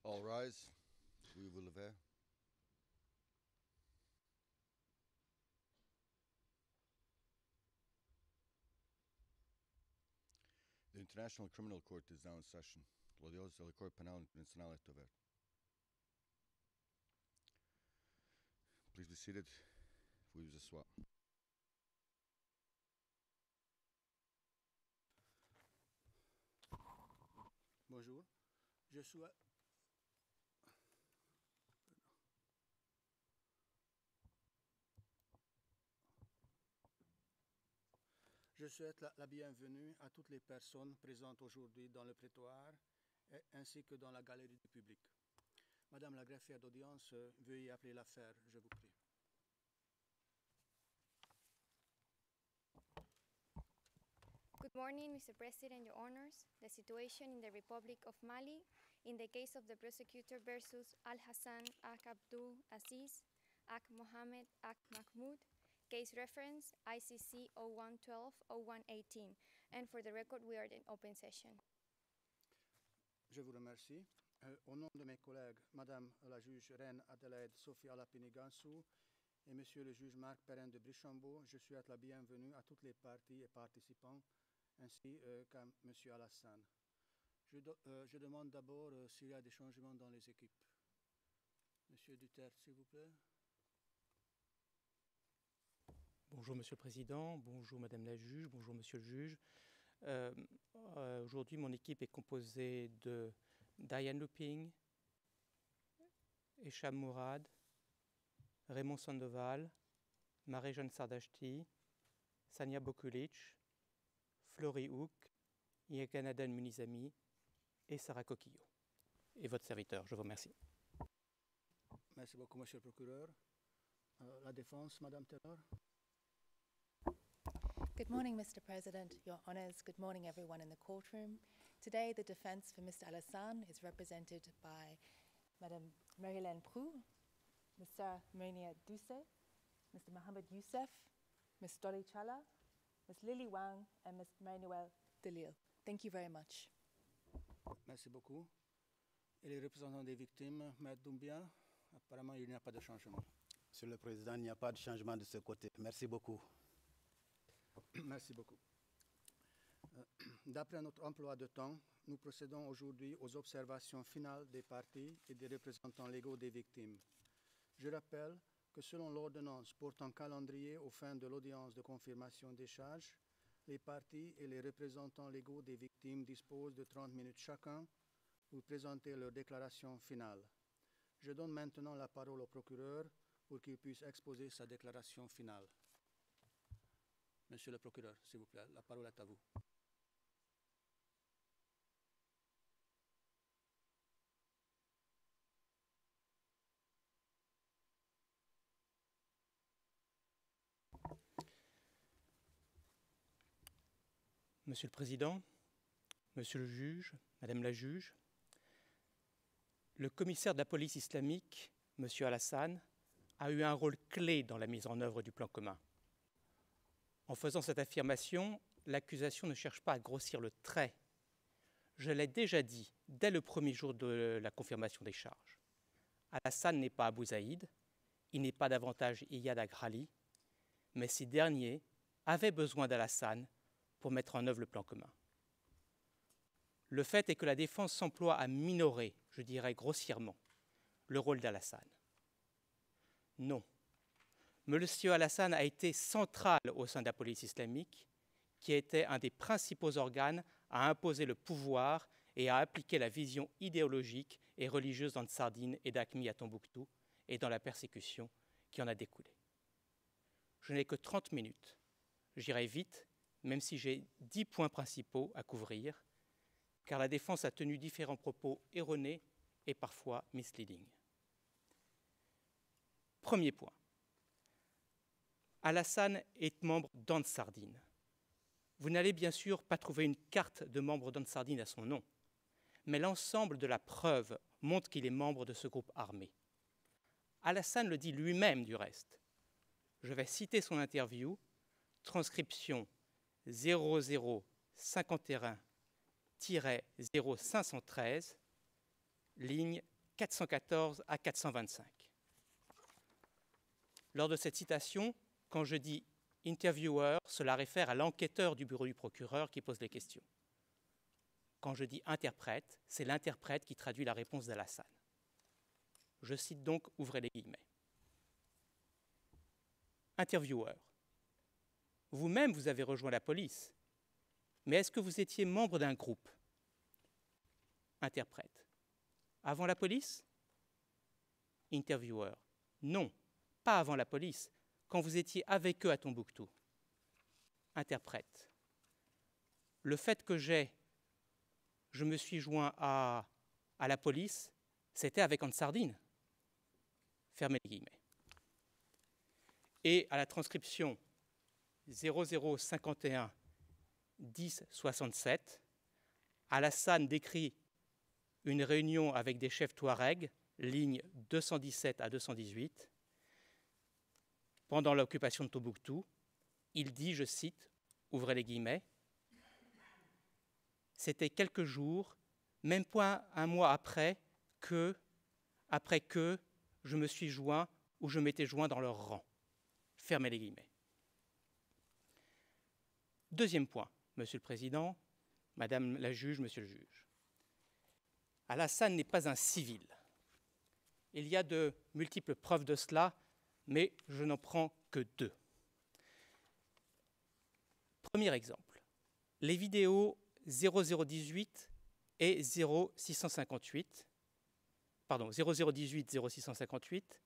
All rise. Veuillez vous lever. The International Criminal Court is now in session. L'audience de la Cour pénale internationale est ouverte. Please be seated. Veuillez vous asseoir. Bonjour. Je souhaite la bienvenue à toutes les personnes présentes aujourd'hui dans le prétoire ainsi que dans la galerie du public. Madame la greffière d'audience, veuillez appeler l'affaire, je vous prie. Good morning, Mr. President, Your Honors. The situation in the Republic of Mali in the case of the prosecutor versus Al-Hassan Abdul Aziz, Mohammed Mahmoud, case reference ICC 0112-0118. And for the record, we are in open session. Je vous remercie. Au nom de mes collègues, Madame la juge Reine Adelaide Sophie Alapini-Gansou et Monsieur le juge Marc Perrin de Brichambault, je souhaite la bienvenue à toutes les parties et participants, ainsi qu'à Monsieur Alassane. Je demande d'abord s'il y a des changements dans les équipes. Monsieur Duterte, s'il vous plaît. Bonjour Monsieur le Président, bonjour Madame la juge, bonjour Monsieur le juge. Aujourd'hui, mon équipe est composée de Diane Looping, Esham Mourad, Raymond Sandoval, Marie-Jeanne Sardachti, Sania Bokulic, Flory Houk, Yekanadan Munizami et Sarah Coquillot. Et votre serviteur, je vous remercie. Merci beaucoup, Monsieur le procureur. La défense, Madame Taylor. Good morning, Mr. President, Your Honours. Good morning, everyone in the courtroom. Today, the defence for Mr. Alassane is represented by Madame Marie-Hélène Proux, Mr. Mounia Doucet, Mr. Mohamed Youssef, Ms. Dolly Challa, Ms. Lily Wang, and Ms. Manuel Delille. Thank you very much. Merci beaucoup. Et les représentants des victimes, Maître Doumbia, apparemment, il n'y a pas de changement. Monsieur le Président, il n'y a pas de changement de ce côté. Merci beaucoup. Merci beaucoup. D'après notre emploi de temps, nous procédons aujourd'hui aux observations finales des parties et des représentants légaux des victimes. Je rappelle que selon l'ordonnance portant calendrier aux fins de l'audience de confirmation des charges, les parties et les représentants légaux des victimes disposent de 30 minutes chacun pour présenter leur déclaration finale. Je donne maintenant la parole au procureur pour qu'il puisse exposer sa déclaration finale. Monsieur le procureur, s'il vous plaît, la parole est à vous. Monsieur le Président, Monsieur le juge, Madame la juge, le commissaire de la police islamique, Monsieur Alassane, a eu un rôle clé dans la mise en œuvre du plan commun. En faisant cette affirmation, l'accusation ne cherche pas à grossir le trait. Je l'ai déjà dit dès le premier jour de la confirmation des charges. Alassane n'est pas Abou Zaïd, il n'est pas davantage Iyad Agrali, mais ces derniers avaient besoin d'Alassane pour mettre en œuvre le plan commun. Le fait est que la défense s'emploie à minorer, je dirais grossièrement, le rôle d'Alassane. Non. Monsieur Alassane a été central au sein de la police islamique, qui était un des principaux organes à imposer le pouvoir et à appliquer la vision idéologique et religieuse d'Ansardine et d'Aqmi à Tombouctou et dans la persécution qui en a découlé. Je n'ai que 30 minutes. J'irai vite, même si j'ai 10 points principaux à couvrir, car la défense a tenu différents propos erronés et parfois misleading. Premier point. Alassane est membre d'Ansardine. Vous n'allez bien sûr pas trouver une carte de membre d'Ansardine à son nom, mais l'ensemble de la preuve montre qu'il est membre de ce groupe armé. Alassane le dit lui-même du reste. Je vais citer son interview, transcription 0051-0513, ligne 414 à 425. Lors de cette citation, quand je dis « interviewer », cela réfère à l'enquêteur du bureau du procureur qui pose les questions. Quand je dis « interprète », c'est l'interprète qui traduit la réponse d'Alassane. Je cite donc, ouvrez les guillemets. Interviewer. Vous-même, vous avez rejoint la police, mais est-ce que vous étiez membre d'un groupe? Interprète. Avant la police? Interviewer. Non, pas avant la police, quand vous étiez avec eux à Tombouctou. Interprète. Le fait que je me suis joint à la police, c'était avec Ansardine. Fermez les guillemets. Et à la transcription 0051 10 67, Alassane décrit une réunion avec des chefs touaregs, lignes 217 à 218. Pendant l'occupation de Tombouctou, il dit, je cite, ouvrez les guillemets, « C'était quelques jours, même pas un mois après que je me suis joint ou je m'étais joint dans leur rang. » Fermez les guillemets. Deuxième point, Monsieur le Président, Madame la juge, Monsieur le juge. Alassane n'est pas un civil. Il y a de multiples preuves de cela, mais je n'en prends que deux. Premier exemple, les vidéos 0018 et 0658, pardon, 0018 0658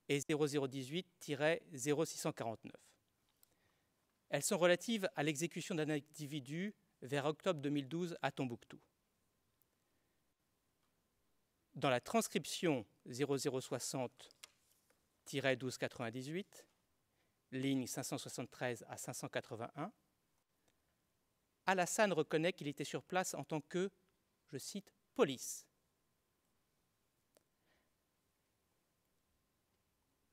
et 0018-0649. Elles sont relatives à l'exécution d'un individu vers octobre 2012 à Tombouctou. Dans la transcription 0060-1298, ligne 573 à 581, Alassane reconnaît qu'il était sur place en tant que, je cite, police.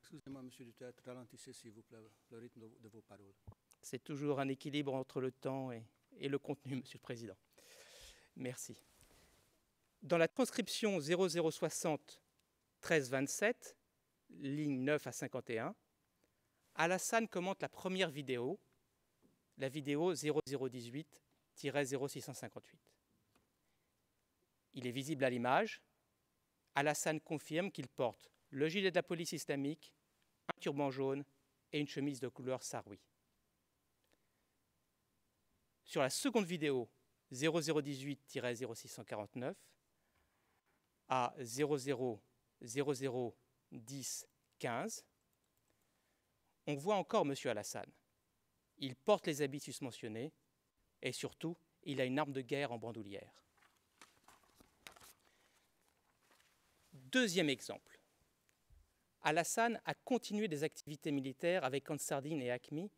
Excusez-moi, Monsieur Duterte, ralentissez s'il vous plaît le rythme de vos paroles. C'est toujours un équilibre entre le temps et le contenu, Monsieur le Président. Merci. Dans la transcription 0060-1327, ligne 9 à 51, Alassane commente la première vidéo, la vidéo 0018-0658. Il est visible à l'image. Alassane confirme qu'il porte le gilet de la police islamique, un turban jaune et une chemise de couleur saroui. Sur la seconde vidéo 0018-0649 à 00001015, on voit encore M. Alassane. Il porte les habits susmentionnés et surtout, il a une arme de guerre en bandoulière. Deuxième exemple. Alassane a continué des activités militaires avec Ansardine et AQMI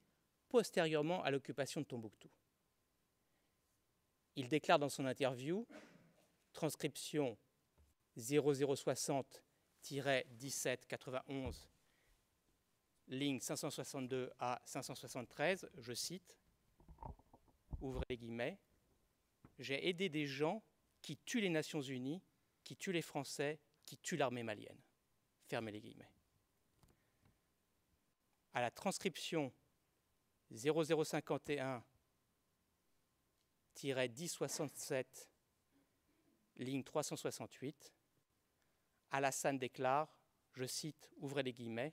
postérieurement à l'occupation de Tombouctou. Il déclare dans son interview, transcription 0060-1791, ligne 562 à 573, je cite, ouvrez les guillemets, « J'ai aidé des gens qui tuent les Nations Unies, qui tuent les Français, qui tuent l'armée malienne. » Fermez les guillemets. À la transcription 0051-1067, ligne 368, Alassane déclare, je cite, ouvrez les guillemets,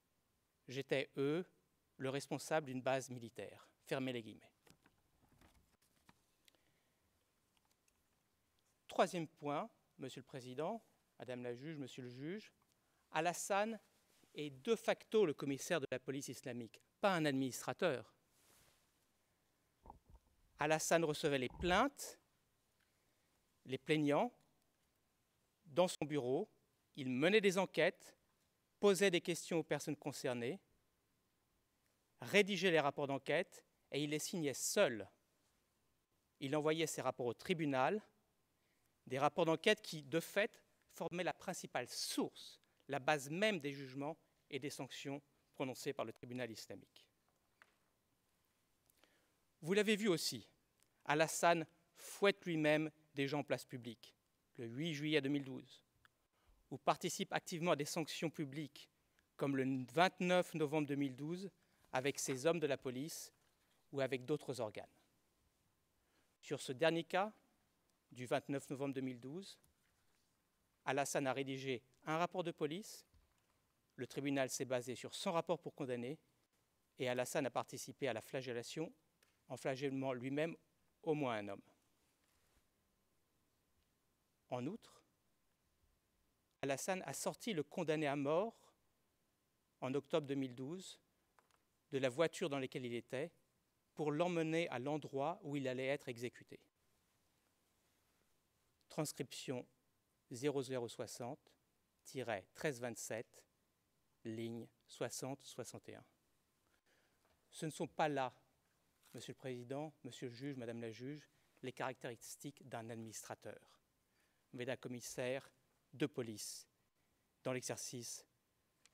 « J'étais, le responsable d'une base militaire. » Fermez les guillemets. Troisième point, Monsieur le Président, Madame la juge, Monsieur le juge, Alassane est de facto le commissaire de la police islamique, pas un administrateur. Alassane recevait les plaintes, les plaignants, dans son bureau, il menait des enquêtes, posait des questions aux personnes concernées, rédigeait les rapports d'enquête et il les signait seul. Il envoyait ses rapports au tribunal, des rapports d'enquête qui, de fait, formaient la principale source, la base même des jugements et des sanctions prononcées par le tribunal islamique. Vous l'avez vu aussi, Alassane fouette lui-même des gens en place publique, le 8 juillet 2012, ou participe activement à des sanctions publiques, comme le 29 novembre 2012, avec ses hommes de la police ou avec d'autres organes. Sur ce dernier cas, du 29 novembre 2012, Alassane a rédigé un rapport de police, le tribunal s'est basé sur son rapport pour condamner, et Alassane a participé à la flagellation en flagellant lui-même au moins un homme. En outre, Alassane a sorti le condamné à mort en octobre 2012 de la voiture dans laquelle il était pour l'emmener à l'endroit où il allait être exécuté. Transcription 0060-1327, ligne 60-61. Ce ne sont pas là, Monsieur le Président, Monsieur le Juge, Madame la Juge, les caractéristiques d'un administrateur, mais d'un commissaire de police dans l'exercice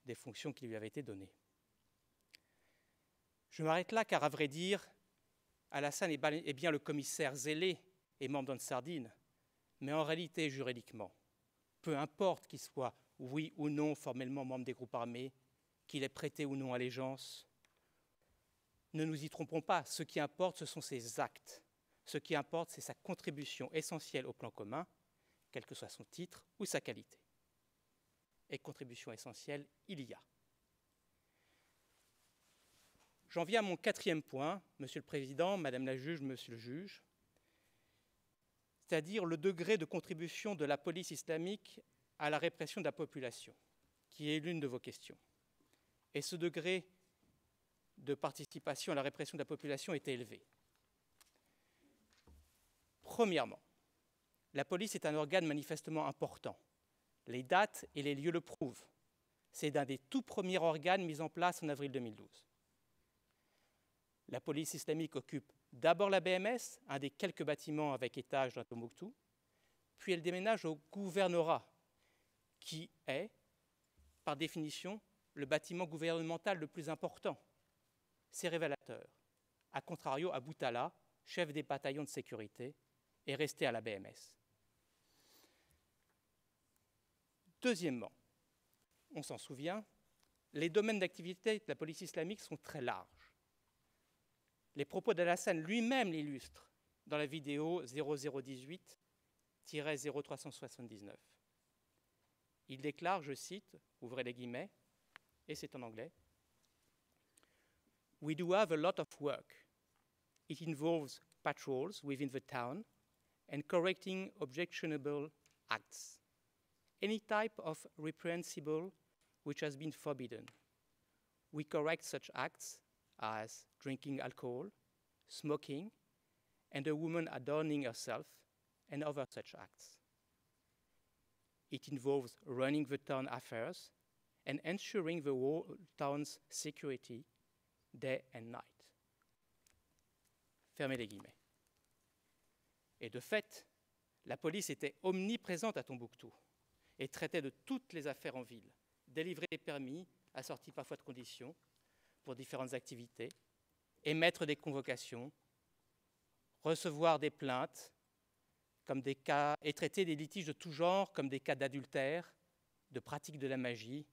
des fonctions qui lui avaient été données. Je m'arrête là car, à vrai dire, Alassane est bien le commissaire zélé et membre d'Ansardine, mais en réalité, juridiquement, peu importe qu'il soit, oui ou non, formellement membre des groupes armés, qu'il ait prêté ou non allégeance, ne nous y trompons pas, ce qui importe, ce sont ses actes. Ce qui importe, c'est sa contribution essentielle au plan commun, quel que soit son titre ou sa qualité. Et contribution essentielle, il y a. J'en viens à mon quatrième point, Monsieur le Président, Madame la Juge, Monsieur le Juge, c'est-à-dire le degré de contribution de la police islamique à la répression de la population, qui est l'une de vos questions. Et ce degré de participation à la répression de la population est élevé. Premièrement, la police est un organe manifestement important. Les dates et les lieux le prouvent. C'est d'un des tout premiers organes mis en place en avril 2012. La police islamique occupe d'abord la BMS, un des quelques bâtiments avec étage dans Tombouctou, puis elle déménage au gouvernorat, qui est, par définition, le bâtiment gouvernemental le plus important. C'est révélateur. A contrario, à Boutala, chef des bataillons de sécurité, est resté à la BMS. Deuxièmement, on s'en souvient, les domaines d'activité de la police islamique sont très larges. Les propos d'Alassane lui-même l'illustrent dans la vidéo 0018-0379. Il déclare, je cite, ouvrez les guillemets, et c'est en anglais, "We do have a lot of work. It involves patrols within the town and correcting objectionable acts. Any type of reprehensible which has been forbidden. We correct such acts as drinking alcohol, smoking, and a woman adorning herself, and other such acts. It involves running the town affairs and ensuring the whole town's security day and night." Fermez les guillemets. Et de fait, la police était omniprésente à Tombouctou et traitait de toutes les affaires en ville, délivrer des permis, assortis parfois de conditions, pour différentes activités, émettre des convocations, recevoir des plaintes comme des cas, et traiter des litiges de tout genre comme des cas d'adultère, de pratique de la magie,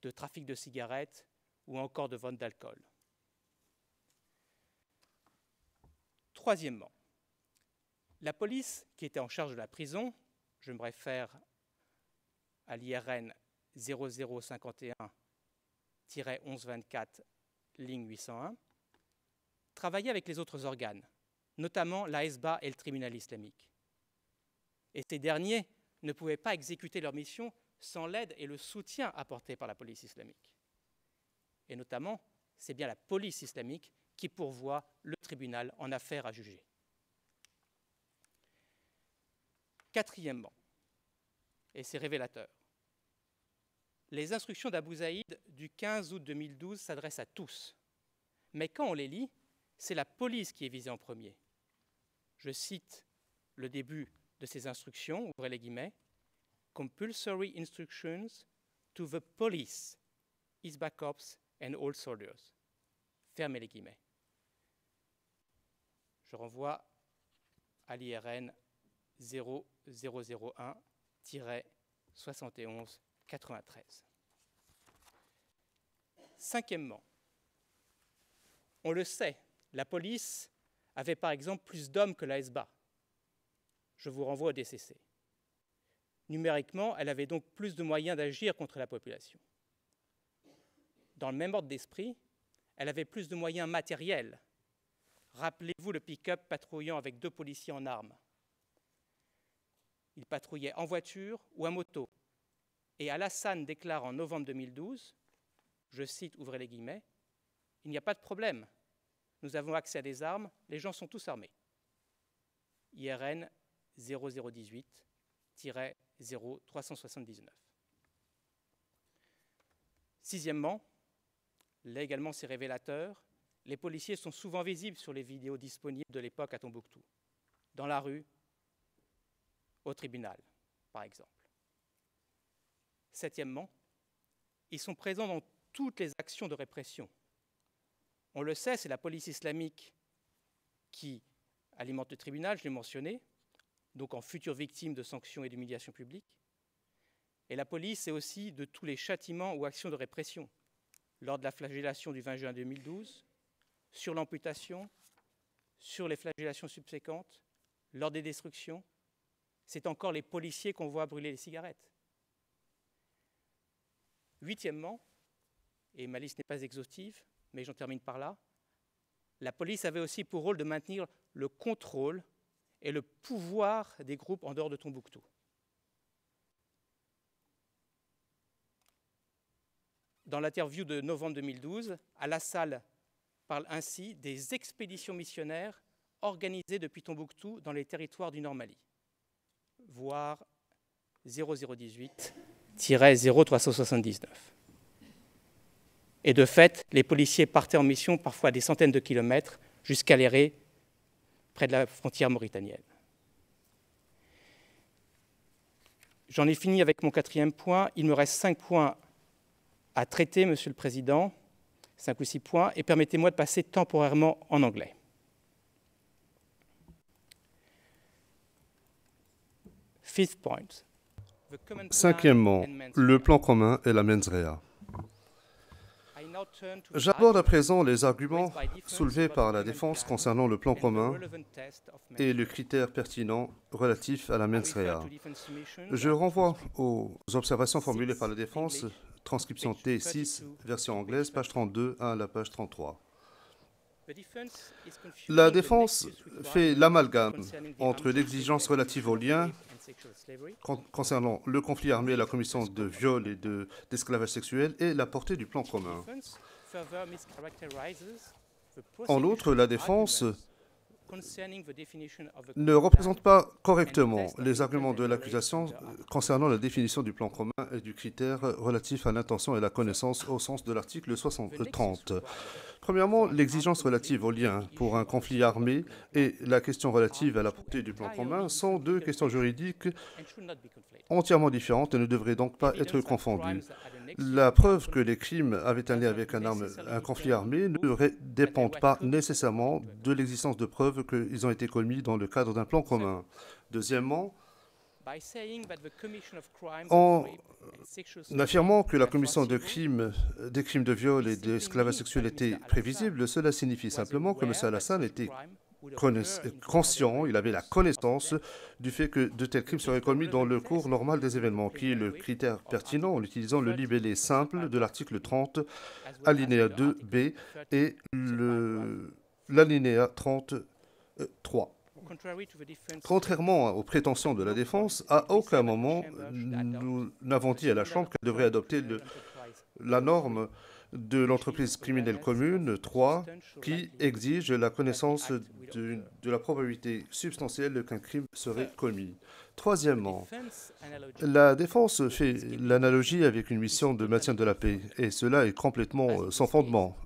de trafic de cigarettes ou encore de vente d'alcool. Troisièmement, la police qui était en charge de la prison, je me réfère à l'IRN 0051-1124, ligne 801, travaillait avec les autres organes, notamment la Hezba et le tribunal islamique. Et ces derniers ne pouvaient pas exécuter leur mission sans l'aide et le soutien apportés par la police islamique. Et notamment, c'est bien la police islamique qui pourvoit le tribunal en affaires à juger. Quatrièmement, et c'est révélateur, les instructions d'Abou Zaïd du 15 août 2012 s'adressent à tous. Mais quand on les lit, c'est la police qui est visée en premier. Je cite le début de ces instructions, ouvrez les guillemets, « Compulsory instructions to the police, Hizba Corps and all soldiers ». Fermez les guillemets. Je renvoie à l'IRN 0001-1124. 71-93. Cinquièmement, on le sait, la police avait par exemple plus d'hommes que la SBA. Je vous renvoie au DCC. Numériquement, elle avait donc plus de moyens d'agir contre la population. Dans le même ordre d'esprit, elle avait plus de moyens matériels. Rappelez-vous le pick-up patrouillant avec 2 policiers en armes. Il patrouillait en voiture ou à moto. Et Alassane déclare en novembre 2012, je cite, ouvrez les guillemets, « Il n'y a pas de problème. Nous avons accès à des armes, les gens sont tous armés. » IRN 0018-0379. Sixièmement, là également c'est révélateur, les policiers sont souvent visibles sur les vidéos disponibles de l'époque à Tombouctou, dans la rue, au tribunal, par exemple. Septièmement, ils sont présents dans toutes les actions de répression. On le sait, c'est la police islamique qui alimente le tribunal, je l'ai mentionné, donc en future victime de sanctions et d'humiliations publiques. Et la police est aussi de tous les châtiments ou actions de répression, lors de la flagellation du 20 juin 2012, sur l'amputation, sur les flagellations subséquentes, lors des destructions. C'est encore les policiers qu'on voit brûler les cigarettes. Huitièmement, et ma liste n'est pas exhaustive, mais j'en termine par là, la police avait aussi pour rôle de maintenir le contrôle et le pouvoir des groupes en dehors de Tombouctou. Dans l'interview de novembre 2012, Alassane parle ainsi des expéditions missionnaires organisées depuis Tombouctou dans les territoires du Nord-Mali, voire 0018-0379. Et de fait, les policiers partaient en mission parfois des centaines de kilomètres jusqu'à Léré, près de la frontière mauritanienne. J'en ai fini avec mon 4e point. Il me reste 5 points à traiter, Monsieur le Président, 5 ou 6 points, et permettez-moi de passer temporairement en anglais. Fifth point. Cinquièmement, le plan commun et la mens rea. J'aborde à présent les arguments soulevés par la défense concernant le plan commun et le critère pertinent relatif à la mens rea. Je renvoie aux observations formulées par la défense, transcription T6, version anglaise, page 32 à la page 33. La défense fait l'amalgame entre l'exigence relative au lien concernant le conflit armé et la commission de viol et d'esclavage sexuel et la portée du plan commun. En outre, la défense ne représente pas correctement les arguments de l'accusation concernant la définition du plan commun et du critère relatif à l'intention et la connaissance au sens de l'article 30. Premièrement, l'exigence relative au lien pour un conflit armé et la question relative à la portée du plan commun sont 2 questions juridiques entièrement différentes et ne devraient donc pas être confondues. La preuve que les crimes avaient un lien avec un conflit armé ne dépendent pas nécessairement de l'existence de preuves qu'ils ont été commis dans le cadre d'un plan commun. Deuxièmement, en affirmant que la commission des crimes de viol et d'esclavage sexuel était prévisible, cela signifie simplement que M. Alassane était conscient, il avait la connaissance du fait que de tels crimes seraient commis dans le cours normal des événements, qui est le critère pertinent en utilisant le libellé simple de l'article 30, alinéa 2b et l'alinéa 33. Contrairement aux prétentions de la défense, à aucun moment nous n'avons dit à la Chambre qu'elle devrait adopter la norme de l'entreprise criminelle commune 3 qui exige la connaissance de la probabilité substantielle qu'un crime serait commis. Troisièmement, la défense fait l'analogie avec une mission de maintien de la paix et cela est complètement sans fondement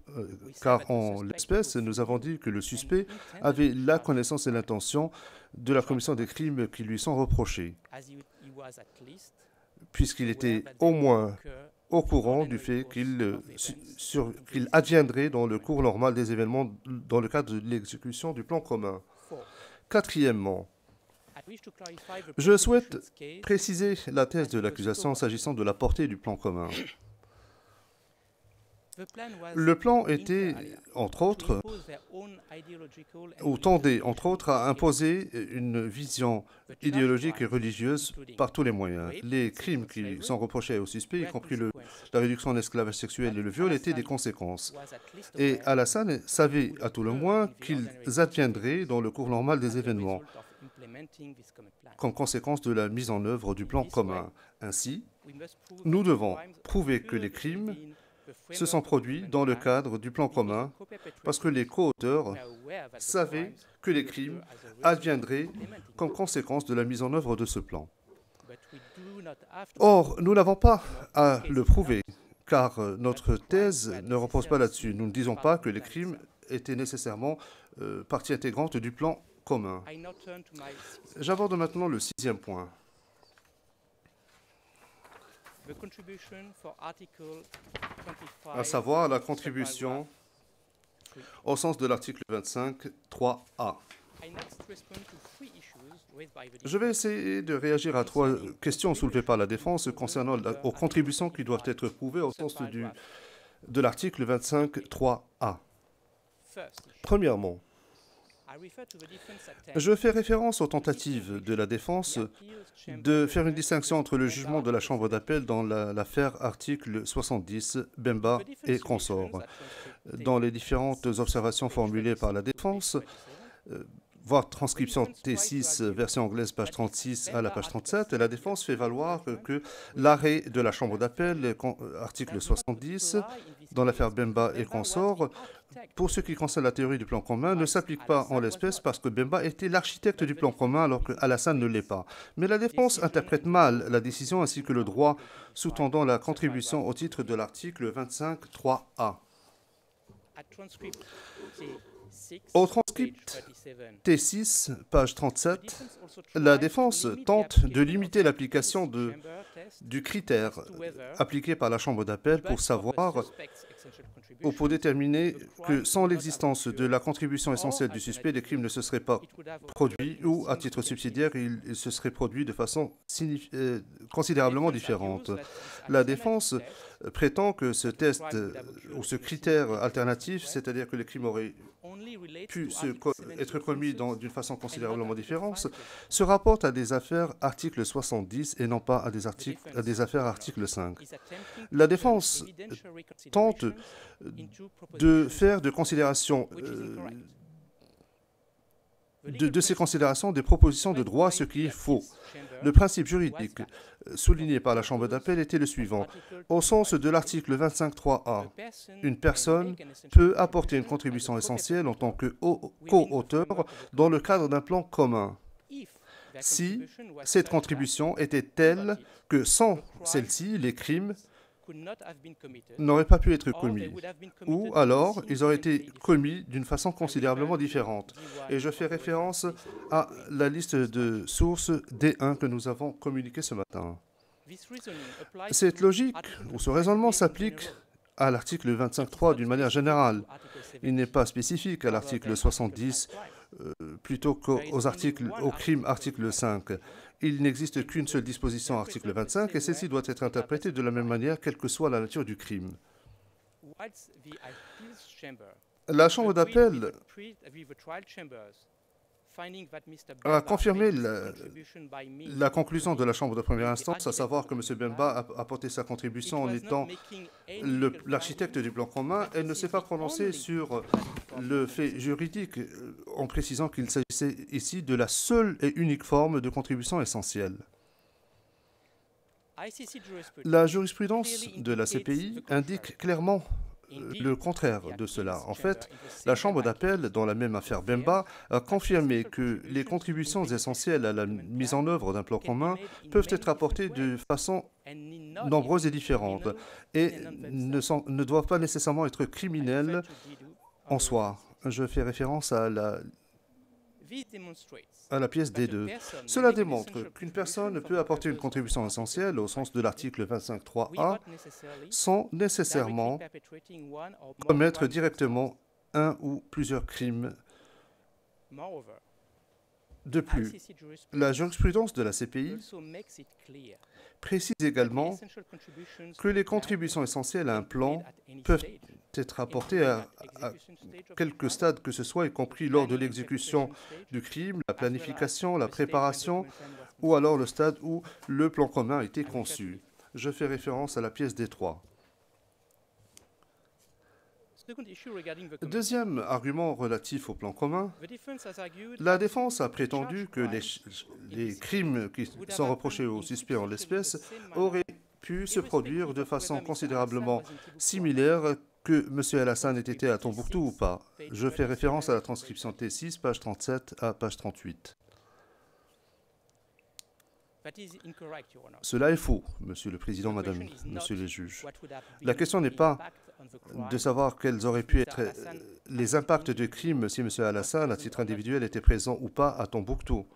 car en l'espèce, nous avons dit que le suspect avait la connaissance et l'intention de la commission des crimes qui lui sont reprochés puisqu'il était au moins au courant du fait qu'il adviendrait dans le cours normal des événements dans le cadre de l'exécution du plan commun. Quatrièmement, Je souhaite préciser la thèse de l'accusation s'agissant de la portée du plan commun. Le plan était, entre autres, ou tendait, entre autres, à imposer une vision idéologique et religieuse par tous les moyens. Les crimes qui sont reprochés aux suspects, y compris la réduction de l'esclavage sexuel et le viol, étaient des conséquences. Et Alassane savait, à tout le moins, qu'ils adviendraient dans le cours normal des événements, comme conséquence de la mise en œuvre du plan commun. Ainsi, nous devons prouver que les crimes se sont produits dans le cadre du plan commun parce que les co-auteurs savaient que les crimes adviendraient comme conséquence de la mise en œuvre de ce plan. Or, nous n'avons pas à le prouver, car notre thèse ne repose pas là-dessus. Nous ne disons pas que les crimes étaient nécessairement partie intégrante du plan commun. J'aborde maintenant le 6e point. À savoir la contribution au sens de l'article 25, 3a. Je vais essayer de réagir à 3 questions soulevées par la défense concernant aux contributions qui doivent être prouvées au sens de l'article 25, 3a. Premièrement, je fais référence aux tentatives de la défense de faire une distinction entre le jugement de la Chambre d'appel dans l'affaire article 70, Bemba et consorts. Dans les différentes observations formulées par la défense, voir transcription T6, version anglaise, page 36 à la page 37, la défense fait valoir que l'arrêt de la Chambre d'appel, article 70, dans l'affaire Bemba et consorts, pour ce qui concerne la théorie du plan commun, ne s'applique pas en l'espèce parce que Bemba était l'architecte du plan commun alors que Alassane ne l'est pas. Mais la défense interprète mal la décision ainsi que le droit sous-tendant la contribution au titre de l'article 25, 3a. Au transcript T6, page 37, la défense tente de limiter l'application du critère appliqué par la Chambre d'appel pour savoir ou pour déterminer que sans l'existence de la contribution essentielle du suspect, les crimes ne se seraient pas produits ou, à titre subsidiaire, ils se seraient produits de façon considérablement différente. La défense prétend que ce test ou ce critère alternatif, c'est-à-dire que les crimes auraient pu être commis d'une façon considérablement différente, se rapporte à des affaires article 70 et non pas à des affaires article 5. La défense tente de faire de considérations de ces considérations des propositions de droit, ce qui est faux. Le principe juridique souligné par la Chambre d'appel était le suivant. Au sens de l'article 25.3a, une personne peut apporter une contribution essentielle en tant que co-auteur dans le cadre d'un plan commun, si cette contribution était telle que sans celle-ci, les crimes n'auraient pas pu être commis, ou alors ils auraient été commis d'une façon considérablement différente. Et je fais référence à la liste de sources D1 que nous avons communiquée ce matin. Cette logique, ou ce raisonnement s'applique à l'article 25.3 d'une manière générale. Il n'est pas spécifique à l'article 70 plutôt qu'aux crimes article 5. Il n'existe qu'une seule disposition article 25 et celle-ci doit être interprétée de la même manière quelle que soit la nature du crime. La Chambre d'appel a confirmé la conclusion de la Chambre de première instance, à savoir que M. Bemba a apporté sa contribution en étant l'architecte du plan commun. Elle ne s'est pas prononcée sur le fait juridique en précisant qu'il s'agissait ici de la seule et unique forme de contribution essentielle. La jurisprudence de la CPI indique clairement le contraire de cela. En fait, la Chambre d'appel, dans la même affaire Bemba, a confirmé que les contributions essentielles à la mise en œuvre d'un plan commun peuvent être apportées de façon nombreuse et différente et ne doivent pas nécessairement être criminelles en soi. Je fais référence à la pièce D2. Cela démontre qu'une personne peut apporter une contribution essentielle au sens de l'article 25.3a sans nécessairement commettre directement un ou plusieurs crimes. De plus, la jurisprudence de la CPI précise également que les contributions essentielles à un plan peuvent être apportées à quelques stades que ce soit, y compris lors de l'exécution du crime, la planification, la préparation, ou alors le stade où le plan commun a été conçu. Je fais référence à la pièce D3. Deuxième argument relatif au plan commun, la défense a prétendu que les crimes qui sont reprochés aux suspects en l'espèce auraient pu se produire de façon considérablement similaire que M. Al-Hassan ait été à Tombouctou ou pas. Je fais référence à la transcription T6, page 37 à page 38. Cela est faux, Monsieur le Président, Madame, Monsieur les juges. La question n'est pas de savoir quels auraient pu être les impacts de crimes si M. Al-Hassan, à titre individuel, était présent ou pas à Tombouctou.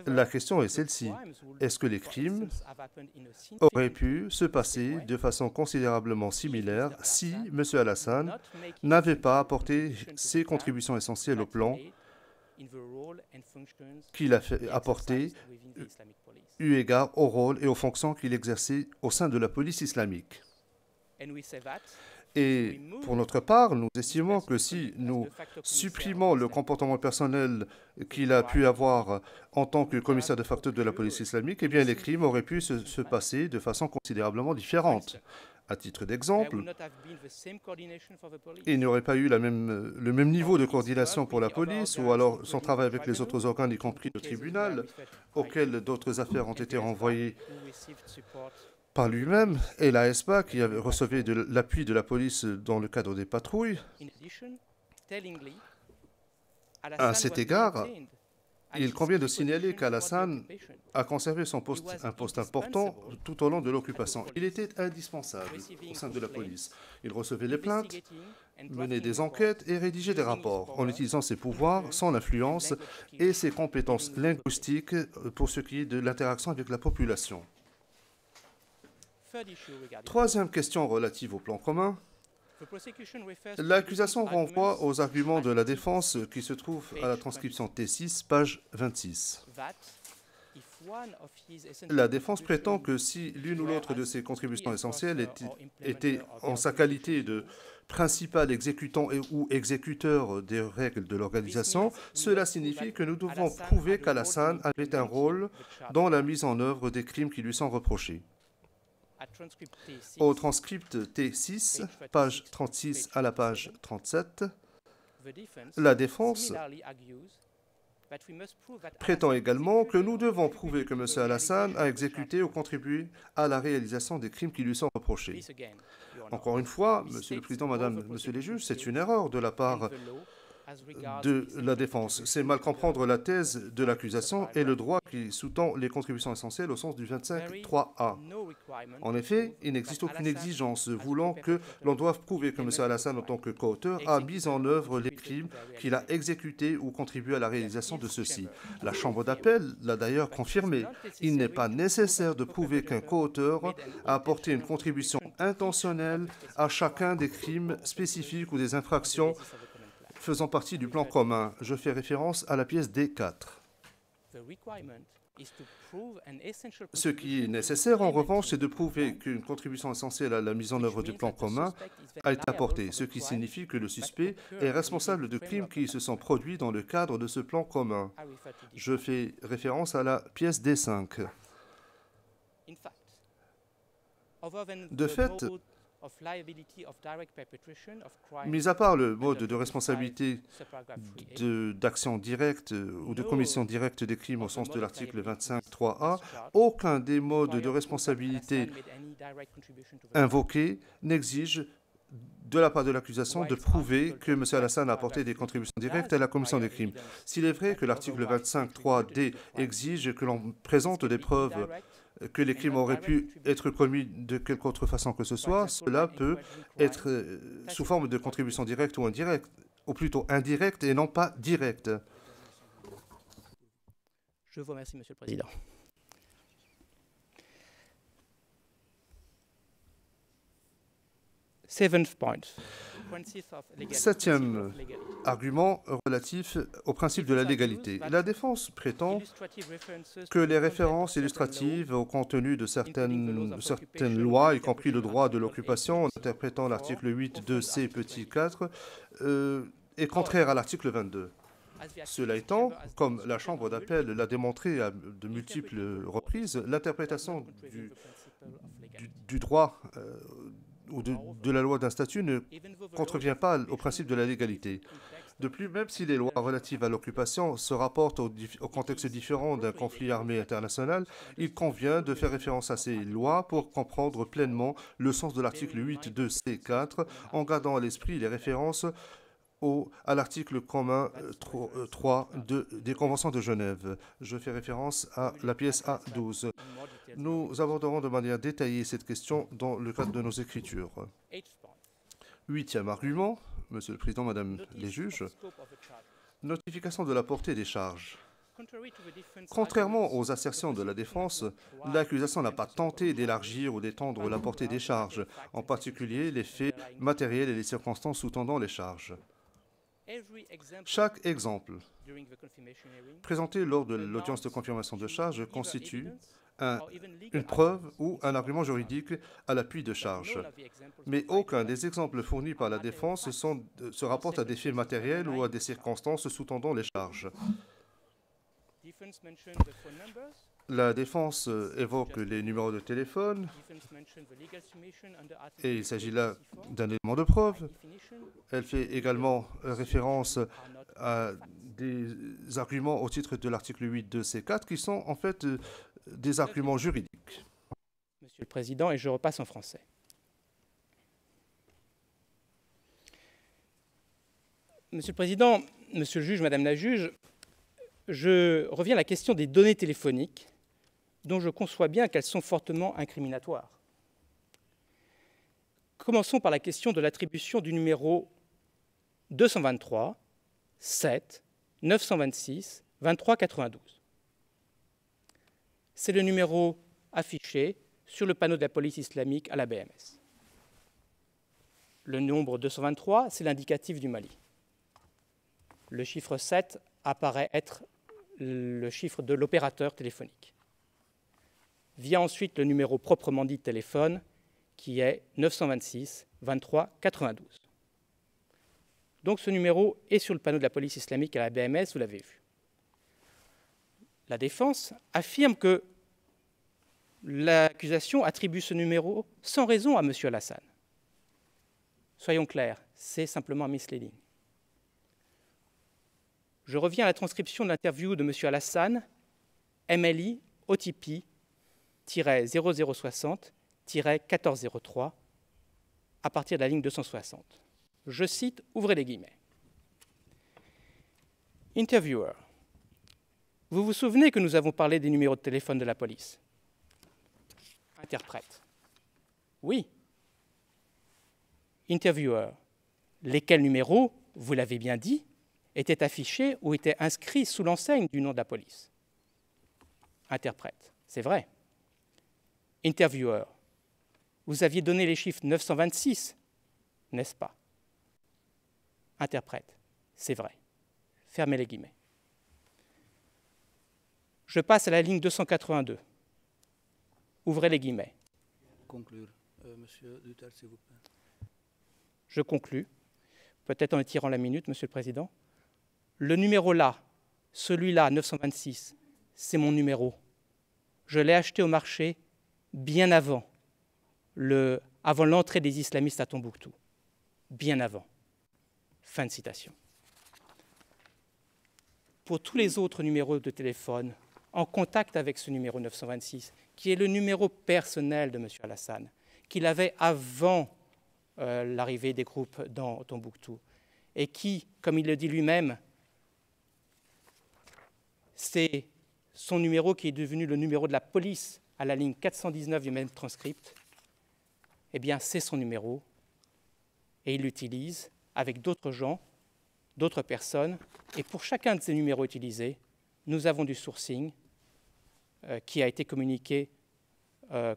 La question est celle-ci. Est-ce que les crimes auraient pu se passer de façon considérablement similaire si M. Al-Hassan n'avait pas apporté ses contributions essentielles au plan qu'il a apporté eu égard au rôle et aux fonctions qu'il exerçait au sein de la police islamique? Et pour notre part, nous estimons que si nous supprimons le comportement personnel qu'il a pu avoir en tant que commissaire de facto de la police islamique, eh bien les crimes auraient pu se passer de façon considérablement différente. À titre d'exemple, il n'y aurait pas eu le même niveau de coordination pour la police, ou alors son travail avec les autres organes, y compris le tribunal, auquel d'autres affaires ont été renvoyées par lui-même, et la SPA qui recevait de l'appui de la police dans le cadre des patrouilles. À cet égard, il convient de signaler qu'Al-Hassan a conservé un poste important tout au long de l'occupation. Il était indispensable au sein de la police. Il recevait les plaintes, menait des enquêtes et rédigeait des rapports en utilisant ses pouvoirs, son influence et ses compétences linguistiques pour ce qui est de l'interaction avec la population. Troisième question relative au plan commun. L'accusation renvoie aux arguments de la défense qui se trouvent à la transcription T6, page 26. La défense prétend que si l'une ou l'autre de ses contributions essentielles était en sa qualité de principal exécutant ou exécuteur des règles de l'organisation, cela signifie que nous devons prouver qu'Al-Hassan avait un rôle dans la mise en œuvre des crimes qui lui sont reprochés. Au transcript T6, page 36 à la page 37, la défense prétend également que nous devons prouver que M. Al-Hassan a exécuté ou contribué à la réalisation des crimes qui lui sont reprochés. Encore une fois, Monsieur le Président, Madame, Monsieur les juges, c'est une erreur de la part de la défense. C'est mal comprendre la thèse de l'accusation et le droit qui sous-tend les contributions essentielles au sens du 25.3a. En effet, il n'existe aucune exigence voulant que l'on doive prouver que M. Al-Hassan, en tant que coauteur, a mis en œuvre les crimes qu'il a exécutés ou contribué à la réalisation de ceux-ci. La Chambre d'appel l'a d'ailleurs confirmé. Il n'est pas nécessaire de prouver qu'un coauteur a apporté une contribution intentionnelle à chacun des crimes spécifiques ou des infractions faisant partie du plan commun. Je fais référence à la pièce D4. Ce qui est nécessaire, en revanche, c'est de prouver qu'une contribution essentielle à la mise en œuvre du plan commun a été apportée, ce qui signifie que le suspect est responsable de crimes qui se sont produits dans le cadre de ce plan commun. Je fais référence à la pièce D5. De fait, mis à part le mode de responsabilité d'action directe ou de commission directe des crimes au sens de l'article 25.3a, aucun des modes de responsabilité invoqués n'exige de la part de l'accusation de prouver que M. Al-Hassan a apporté des contributions directes à la commission des crimes. S'il est vrai que l'article 25.3d exige que l'on présente des preuves que les crimes auraient pu être commis de quelque autre façon que ce soit, cela peut être sous forme de contribution directe ou indirecte, ou plutôt indirecte et non pas directe. Je vous remercie, Monsieur le Président. Seventh point. Septième argument relatif au principe de la légalité. La défense prétend que les références illustratives au contenu de certaines lois, y compris le droit de l'occupation, en interprétant l'article 8.2c petit 4, est contraire à l'article 22. Cela étant, comme la Chambre d'appel l'a démontré à de multiples reprises, l'interprétation du droit ou de la loi d'un statut ne contrevient pas au principe de la légalité. De plus, même si les lois relatives à l'occupation se rapportent au contexte différent d'un conflit armé international, il convient de faire référence à ces lois pour comprendre pleinement le sens de l'article 8.2c4 en gardant à l'esprit les références à l'article commun 3 des Conventions de Genève. Je fais référence à la pièce A12. Nous aborderons de manière détaillée cette question dans le cadre de nos écritures. Huitième argument, Monsieur le Président, Madame les juges, notification de la portée des charges. Contrairement aux assertions de la défense, l'accusation n'a pas tenté d'élargir ou d'étendre la portée des charges, en particulier les faits matériels et les circonstances sous-tendant les charges. Chaque exemple présenté lors de l'audience de confirmation de charge constitue une preuve ou un argument juridique à l'appui de charge. Mais aucun des exemples fournis par la défense se rapporte à des faits matériels ou à des circonstances sous-tendant les charges. La défense évoque les numéros de téléphone et il s'agit là d'un élément de preuve. Elle fait également référence à des arguments au titre de l'article 8.2c4 qui sont en fait des arguments juridiques. Monsieur le Président, et je repasse en français. Monsieur le Président, Monsieur le juge, Madame la juge, je reviens à la question des données téléphoniques, dont je conçois bien qu'elles sont fortement incriminatoires. Commençons par la question de l'attribution du numéro 223 7 926 23 92. C'est le numéro affiché sur le panneau de la police islamique à la BMS. Le nombre 223, c'est l'indicatif du Mali. Le chiffre 7 apparaît être le chiffre de l'opérateur téléphonique. Vient ensuite le numéro proprement dit de téléphone, qui est 926 23 92. Donc ce numéro est sur le panneau de la police islamique à la BMS, vous l'avez vu. La défense affirme que l'accusation attribue ce numéro sans raison à M. Alassane. Soyons clairs, c'est simplement un misleading. Je reviens à la transcription de l'interview de M. Alassane, MLI OTP-0060-1403, à partir de la ligne 260. Je cite, ouvrez les guillemets. Interviewer. Vous vous souvenez que nous avons parlé des numéros de téléphone de la police? Interprète. Oui. Interviewer. Lesquels numéros, vous l'avez bien dit, étaient affichés ou étaient inscrits sous l'enseigne du nom de la police? Interprète. C'est vrai. Interviewer. Vous aviez donné les chiffres 926, n'est-ce pas? Interprète. C'est vrai. Fermez les guillemets. Je passe à la ligne 282. Ouvrez les guillemets. Conclure. Monsieur Luther, s'il vous plaît. Je conclus, peut-être en étirant la minute, Monsieur le Président. Le numéro là, celui-là, 926, c'est mon numéro. Je l'ai acheté au marché bien avant l'entrée des islamistes à Tombouctou. Bien avant. Fin de citation. Pour tous les autres numéros de téléphone en contact avec ce numéro 926, qui est le numéro personnel de M. Alassane, qu'il avait avant l'arrivée des groupes dans Tombouctou, et qui, comme il le dit lui-même, c'est son numéro qui est devenu le numéro de la police à la ligne 419 du même transcript, eh bien, c'est son numéro, et il l'utilise avec d'autres gens, d'autres personnes, et pour chacun de ces numéros utilisés, nous avons du sourcing qui a été communiqué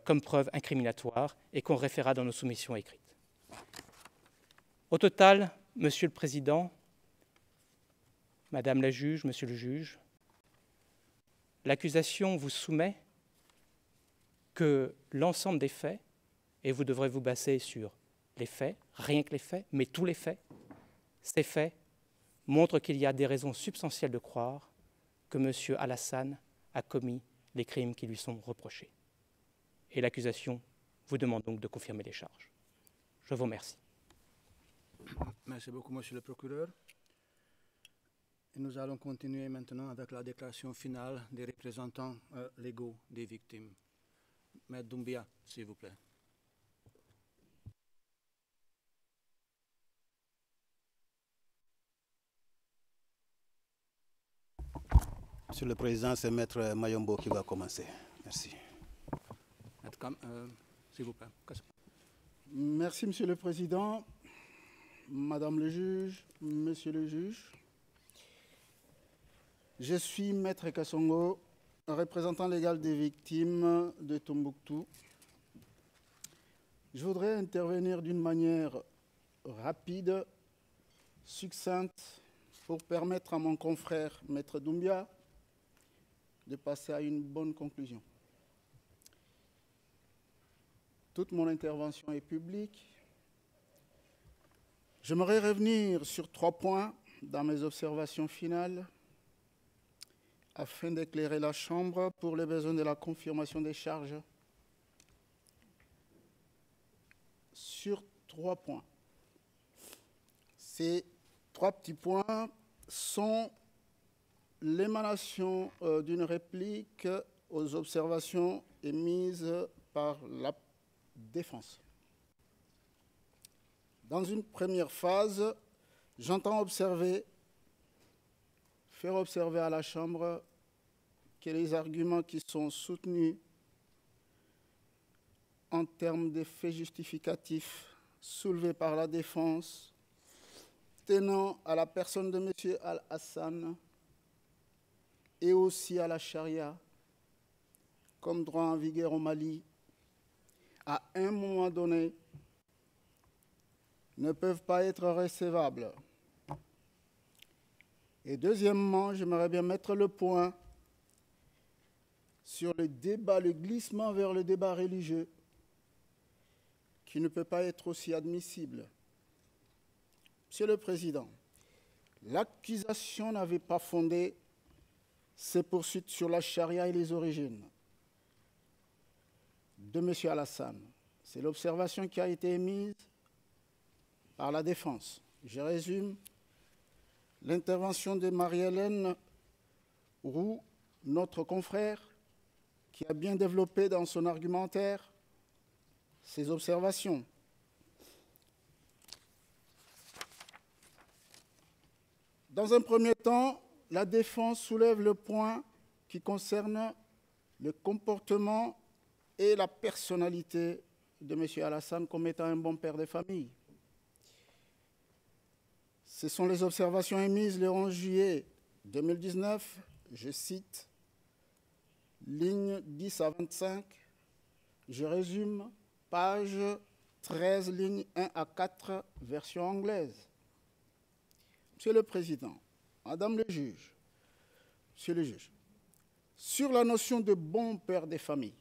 comme preuve incriminatoire et qu'on référera dans nos soumissions écrites. Au total, Monsieur le Président, Madame la juge, Monsieur le juge, l'accusation vous soumet que l'ensemble des faits, et vous devrez vous baser sur les faits, rien que les faits, mais tous les faits, ces faits montrent qu'il y a des raisons substantielles de croire que M. Alassane a commis les crimes qui lui sont reprochés. Et l'accusation vous demande donc de confirmer les charges. Je vous remercie. Merci beaucoup, Monsieur le procureur. Et nous allons continuer maintenant avec la déclaration finale des représentants légaux des victimes. Maître Doumbia, s'il vous plaît. Monsieur le Président, c'est Maître Mayombo qui va commencer. Merci. S'il vous plaît. Merci, Monsieur le Président, Madame le juge, Monsieur le juge. Je suis Maître Kassongo, représentant légal des victimes de Tombouctou. Je voudrais intervenir d'une manière rapide, succincte, pour permettre à mon confrère Maître Doumbia de passer à une bonne conclusion. Toute mon intervention est publique. J'aimerais revenir sur 3 points dans mes observations finales afin d'éclairer la Chambre pour les besoins de la confirmation des charges. Sur 3 points. Ces 3 petits points sont l'émanation d'une réplique aux observations émises par la défense. Dans une première phase, j'entends faire observer à la Chambre que les arguments qui sont soutenus en termes de faits justificatifs soulevés par la défense tenant à la personne de M. Al-Hassan et aussi à la charia comme droit en vigueur au Mali, à un moment donné, ne peuvent pas être recevables. Et deuxièmement, j'aimerais bien mettre le point sur le débat, le glissement vers le débat religieux, qui ne peut pas être aussi admissible. Monsieur le Président, l'accusation n'avait pas fondé ses poursuites sur la charia et les origines de M. Alassane. C'est l'observation qui a été émise par la défense. Je résume l'intervention de Marie-Hélène Roux, notre confrère, qui a bien développé dans son argumentaire ses observations. Dans un premier temps, la défense soulève le point qui concerne le comportement et la personnalité de M. Alassane comme étant un bon père de famille. Ce sont les observations émises le 11 juillet 2019, je cite, lignes 10 à 25, je résume, page 13, lignes 1 à 4, version anglaise. Monsieur le Président, Madame le juge, Monsieur le juge, sur la notion de bon père des familles,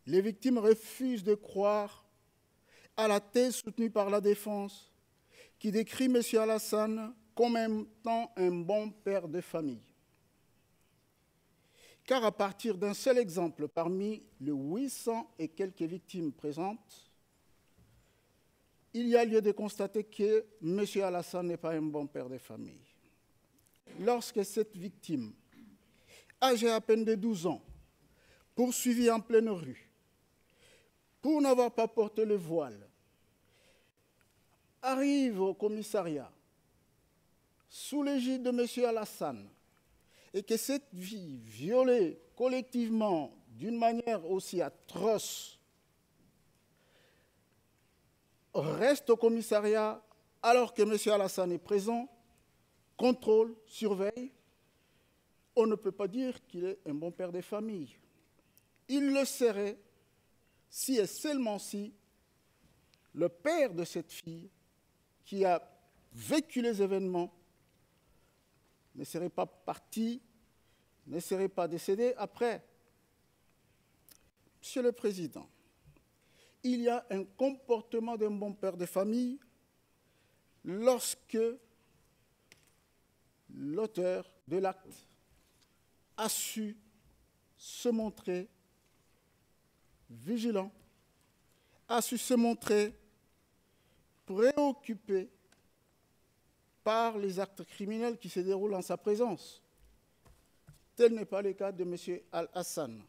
les victimes refusent de croire à la thèse soutenue par la défense qui décrit M. Alassane comme étant un bon père de famille. Car à partir d'un seul exemple parmi les 800 et quelques victimes présentes, il y a lieu de constater que M. Alassane n'est pas un bon père de famille. Lorsque cette victime, âgée à peine de 12 ans, poursuivie en pleine rue, pour n'avoir pas porté le voile, arrive au commissariat sous l'égide de M. Alassane et que cette vie violée collectivement d'une manière aussi atroce reste au commissariat alors que M. Alassane est présent, contrôle, surveille, on ne peut pas dire qu'il est un bon père de famille. Il le serait si et seulement si le père de cette fille qui a vécu les événements ne serait pas parti, ne serait pas décédé après. Monsieur le Président, il y a un comportement d'un bon père de famille lorsque l'auteur de l'acte a su se montrer vigilant, a su se montrer préoccupé par les actes criminels qui se déroulent en sa présence. Tel n'est pas le cas de M. Al-Hassan.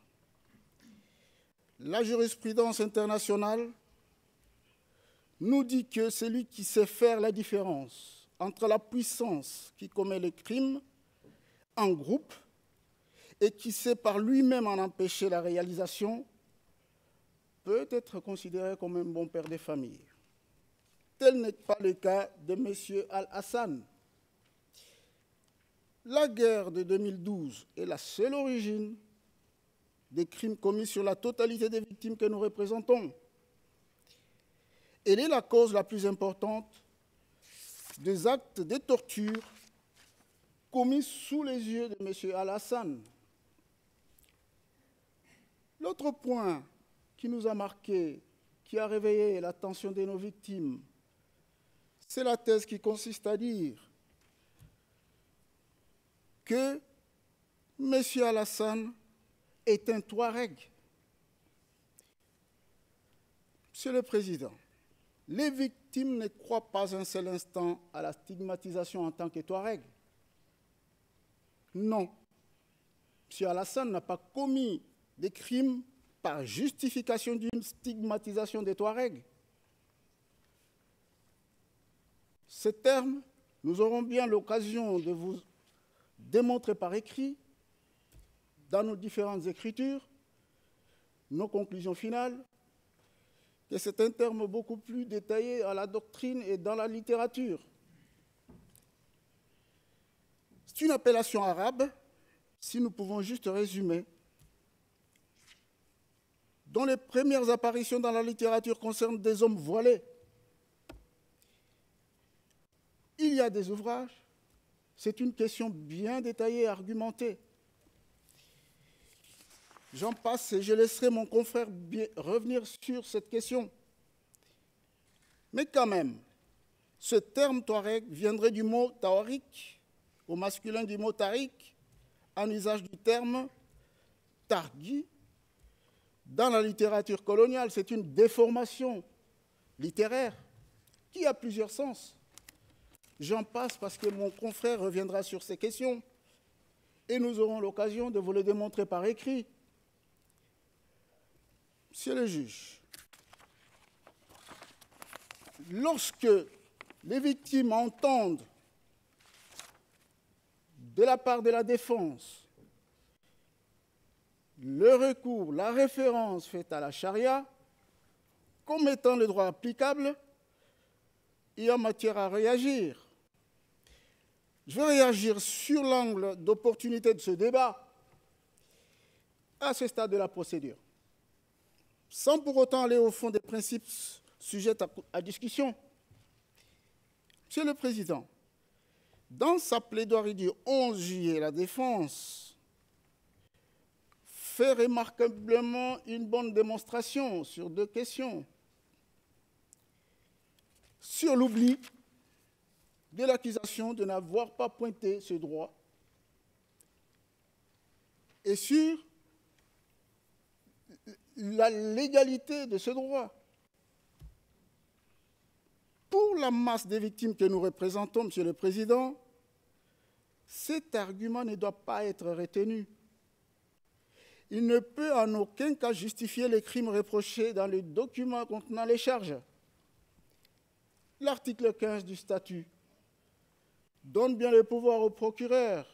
La jurisprudence internationale nous dit que celui qui sait faire la différence entre la puissance qui commet le crime en groupe et qui sait par lui-même en empêcher la réalisation peut être considéré comme un bon père de famille. Tel n'est pas le cas de M. Al-Hassan. La guerre de 2012 est la seule origine des crimes commis sur la totalité des victimes que nous représentons. Elle est la cause la plus importante des actes de torture commis sous les yeux de M. Al-Hassan. L'autre point qui nous a marqué, qui a réveillé l'attention de nos victimes, c'est la thèse qui consiste à dire que M. Al-Hassan est un Touareg. Monsieur le Président, les victimes ne croient pas un seul instant à la stigmatisation en tant que Touareg. Non. M. Al-Hassan n'a pas commis des crimes par justification d'une stigmatisation des Touaregs. Ces termes, nous aurons bien l'occasion de vous démontrer par écrit, dans nos différentes écritures, nos conclusions finales, que c'est un terme beaucoup plus détaillé à la doctrine et dans la littérature. C'est une appellation arabe, si nous pouvons juste résumer, dont les premières apparitions dans la littérature concernent des hommes voilés. Il y a des ouvrages, c'est une question bien détaillée et argumentée. J'en passe et je laisserai mon confrère revenir sur cette question. Mais quand même, ce terme Touareg viendrait du mot Tawarik, au masculin du mot Tarik, en usage du terme Targhi. Dans la littérature coloniale, c'est une déformation littéraire qui a plusieurs sens. J'en passe parce que mon confrère reviendra sur ces questions et nous aurons l'occasion de vous les démontrer par écrit. Monsieur le juge, lorsque les victimes entendent de la part de la défense le recours, la référence faite à la charia comme étant le droit applicable, il y a matière à réagir. Je vais réagir sur l'angle d'opportunité de ce débat à ce stade de la procédure, sans pour autant aller au fond des principes sujets à discussion. Monsieur le Président, dans sa plaidoirie du 11 juillet, la défense fait remarquablement une bonne démonstration sur deux questions. Sur l'oubli de l'accusation de n'avoir pas pointé ce droit et sur la légalité de ce droit. Pour la masse des victimes que nous représentons, Monsieur le Président, cet argument ne doit pas être retenu. Il ne peut en aucun cas justifier les crimes reprochés dans les documents contenant les charges. L'article 15 du statut donne bien le pouvoir au procureur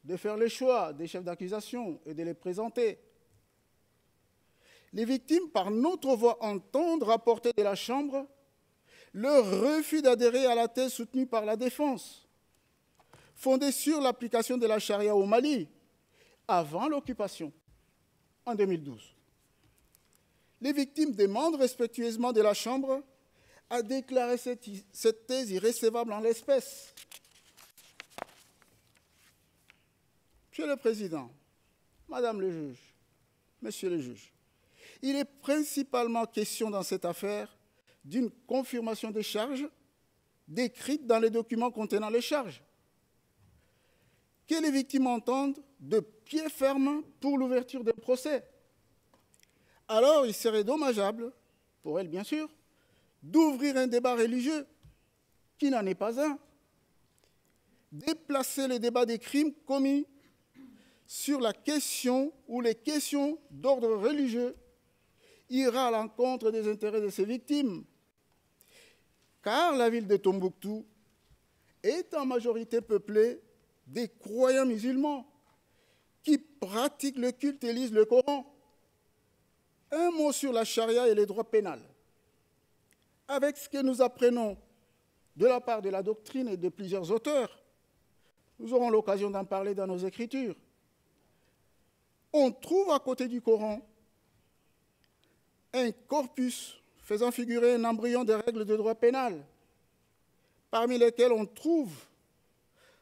de faire le choix des chefs d'accusation et de les présenter. Les victimes, par notre voix, entendent rapporter de la Chambre leur refus d'adhérer à la thèse soutenue par la défense, fondée sur l'application de la charia au Mali avant l'occupation, en 2012. Les victimes demandent respectueusement de la Chambre a déclaré cette thèse irrécevable en l'espèce. Monsieur le Président, Madame le juge, Monsieur le juge, il est principalement question dans cette affaire d'une confirmation des charges décrites dans les documents contenant les charges, que les victimes entendent de pied ferme pour l'ouverture d'un procès. Alors, il serait dommageable, pour elles bien sûr, d'ouvrir un débat religieux qui n'en est pas un, déplacer le débat des crimes commis sur la question ou les questions d'ordre religieux ira à l'encontre des intérêts de ces victimes. Car la ville de Tombouctou est en majorité peuplée des croyants musulmans qui pratiquent le culte et lisent le Coran. Un mot sur la charia et les droits pénals. Avec ce que nous apprenons de la part de la doctrine et de plusieurs auteurs, nous aurons l'occasion d'en parler dans nos écritures. On trouve à côté du Coran un corpus faisant figurer un embryon des règles de droit pénal, parmi lesquelles on trouve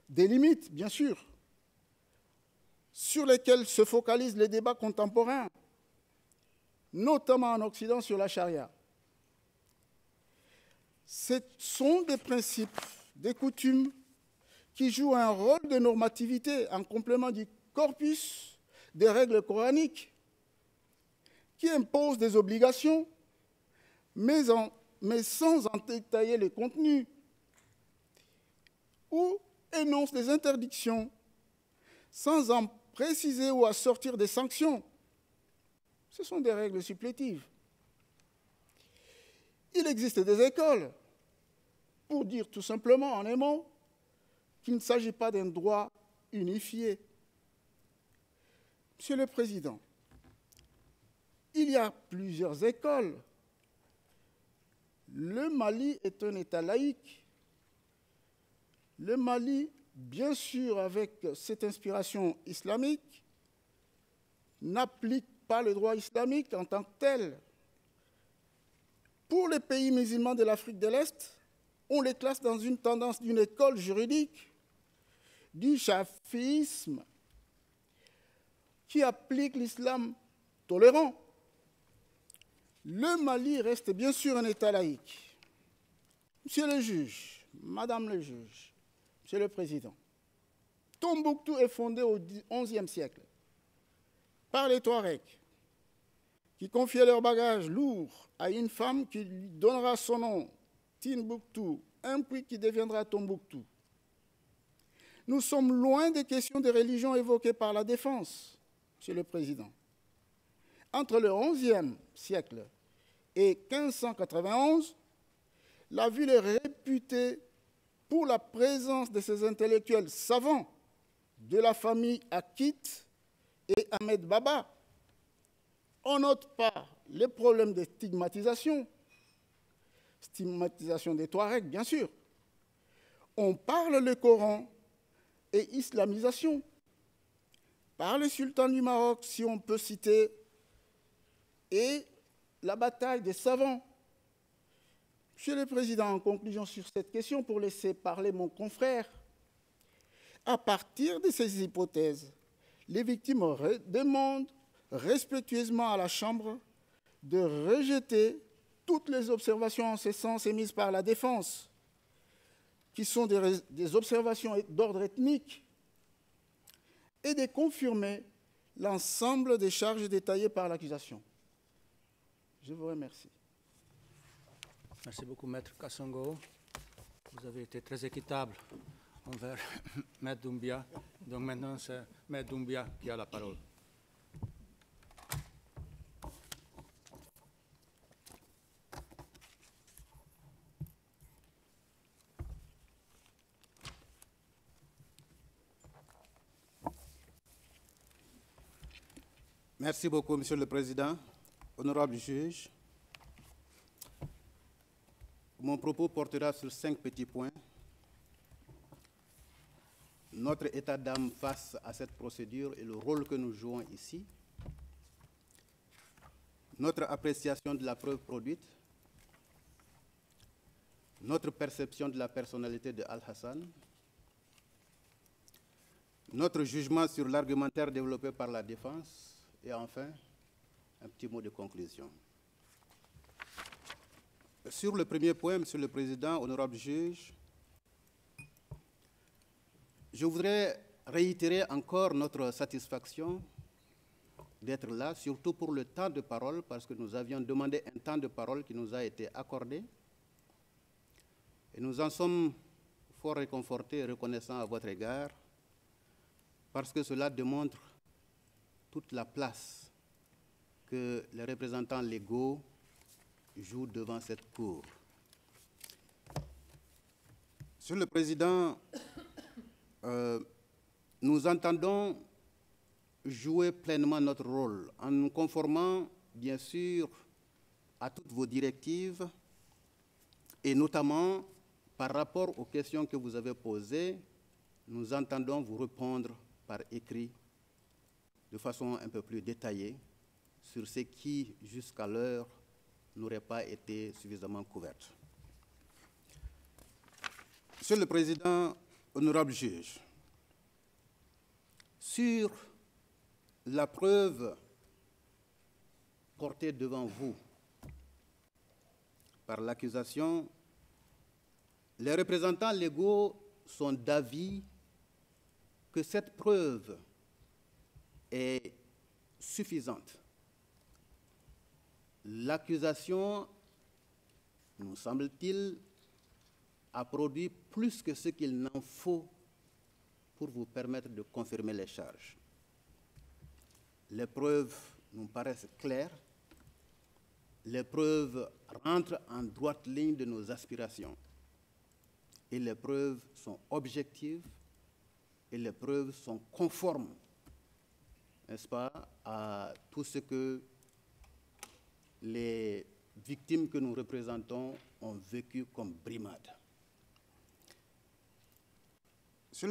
des limites, bien sûr, sur lesquelles se focalisent les débats contemporains, notamment en Occident sur la charia. Ce sont des principes, des coutumes qui jouent un rôle de normativité en complément du corpus des règles coraniques, qui imposent des obligations, mais sans en détailler les contenus, ou énoncent des interdictions, sans en préciser ou assortir des sanctions. Ce sont des règles supplétives. Il existe des écoles pour dire tout simplement, en un mot, qu'il ne s'agit pas d'un droit unifié. Monsieur le Président, il y a plusieurs écoles. Le Mali est un État laïque. Le Mali, bien sûr, avec cette inspiration islamique, n'applique pas le droit islamique en tant que tel. Pour les pays musulmans de l'Afrique de l'Est, on les classe dans une tendance d'une école juridique, du chafisme, qui applique l'islam tolérant. Le Mali reste bien sûr un État laïque. Monsieur le juge, Madame le juge, Monsieur le Président, Tombouctou est fondé au XIe siècle par les Touaregs, qui confiaient leur bagage lourd à une femme qui lui donnera son nom, Timbuktu, un puits qui deviendra Tombouctou. Nous sommes loin des questions de religion évoquées par la défense, Monsieur le Président. Entre le XIe siècle et 1591, la ville est réputée pour la présence de ces intellectuels savants de la famille Akit et Ahmed Baba. On note pas les problèmes de stigmatisation des Touaregs, bien sûr. On parle le Coran et islamisation. Par le sultan du Maroc, si on peut citer, et la bataille des savants. Monsieur le Président, en conclusion sur cette question, pour laisser parler mon confrère, à partir de ces hypothèses, les victimes demandent respectueusement à la Chambre de rejeter toutes les observations en ce sens émises par la défense, qui sont des observations d'ordre ethnique, et de confirmer l'ensemble des charges détaillées par l'accusation. Je vous remercie. Merci beaucoup, Maître Kassongo. Vous avez été très équitable envers Maître Doumbia. Donc maintenant, c'est Maître Doumbia qui a la parole. Merci beaucoup, Monsieur le Président. Honorable juge, mon propos portera sur 5 petits points. Notre état d'âme face à cette procédure et le rôle que nous jouons ici, notre appréciation de la preuve produite, notre perception de la personnalité de Al-Hassan, notre jugement sur l'argumentaire développé par la défense, et enfin, un petit mot de conclusion. Sur le premier point, Monsieur le Président, honorable juge, je voudrais réitérer encore notre satisfaction d'être là, surtout pour le temps de parole, parce que nous avions demandé un temps de parole qui nous a été accordé. Et nous en sommes fort réconfortés et reconnaissants à votre égard, parce que cela démontre toute la place que les représentants légaux jouent devant cette Cour. Monsieur le Président, nous entendons jouer pleinement notre rôle en nous conformant, bien sûr, à toutes vos directives et notamment par rapport aux questions que vous avez posées, nous entendons vous répondre par écrit de façon un peu plus détaillée sur ce qui, jusqu'à l'heure, n'aurait pas été suffisamment couvert. Monsieur le Président, honorable juge, sur la preuve portée devant vous par l'accusation, les représentants légaux sont d'avis que cette preuve est suffisante. L'accusation, nous semble-t-il, a produit plus que ce qu'il n'en faut pour vous permettre de confirmer les charges. Les preuves nous paraissent claires, les preuves rentrent en droite ligne de nos aspirations et les preuves sont objectives et les preuves sont conformes, n'est-ce pas, à tout ce que les victimes que nous représentons ont vécu comme brimade. Monsieur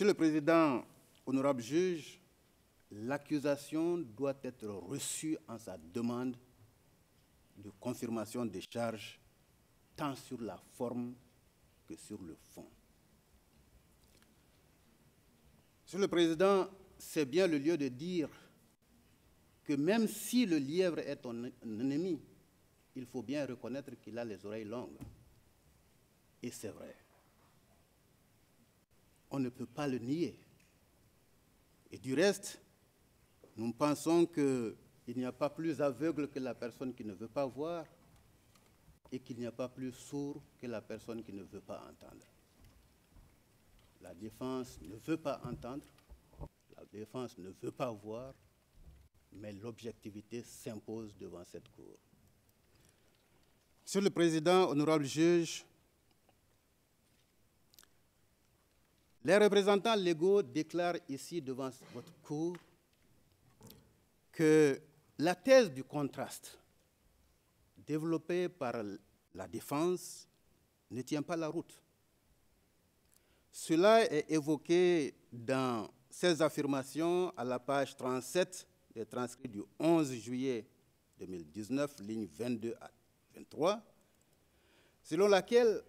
le Président, honorable juge, l'accusation doit être reçue en sa demande de confirmation des charges, tant sur la forme que sur le fond. Monsieur le Président, c'est bien le lieu de dire que même si le lièvre est ton ennemi, il faut bien reconnaître qu'il a les oreilles longues. Et c'est vrai. On ne peut pas le nier. Et du reste, nous pensons qu'il n'y a pas plus aveugle que la personne qui ne veut pas voir et qu'il n'y a pas plus sourd que la personne qui ne veut pas entendre. La défense ne veut pas entendre, la défense ne veut pas voir, mais l'objectivité s'impose devant cette Cour. Monsieur le Président, honorable juge, les représentants légaux déclarent ici devant votre Cour que la thèse du contraste développée par la défense ne tient pas la route. Cela est évoqué dans ces affirmations à la page 37 des transcrits du 11 juillet 2019, lignes 22 à 23, selon laquelle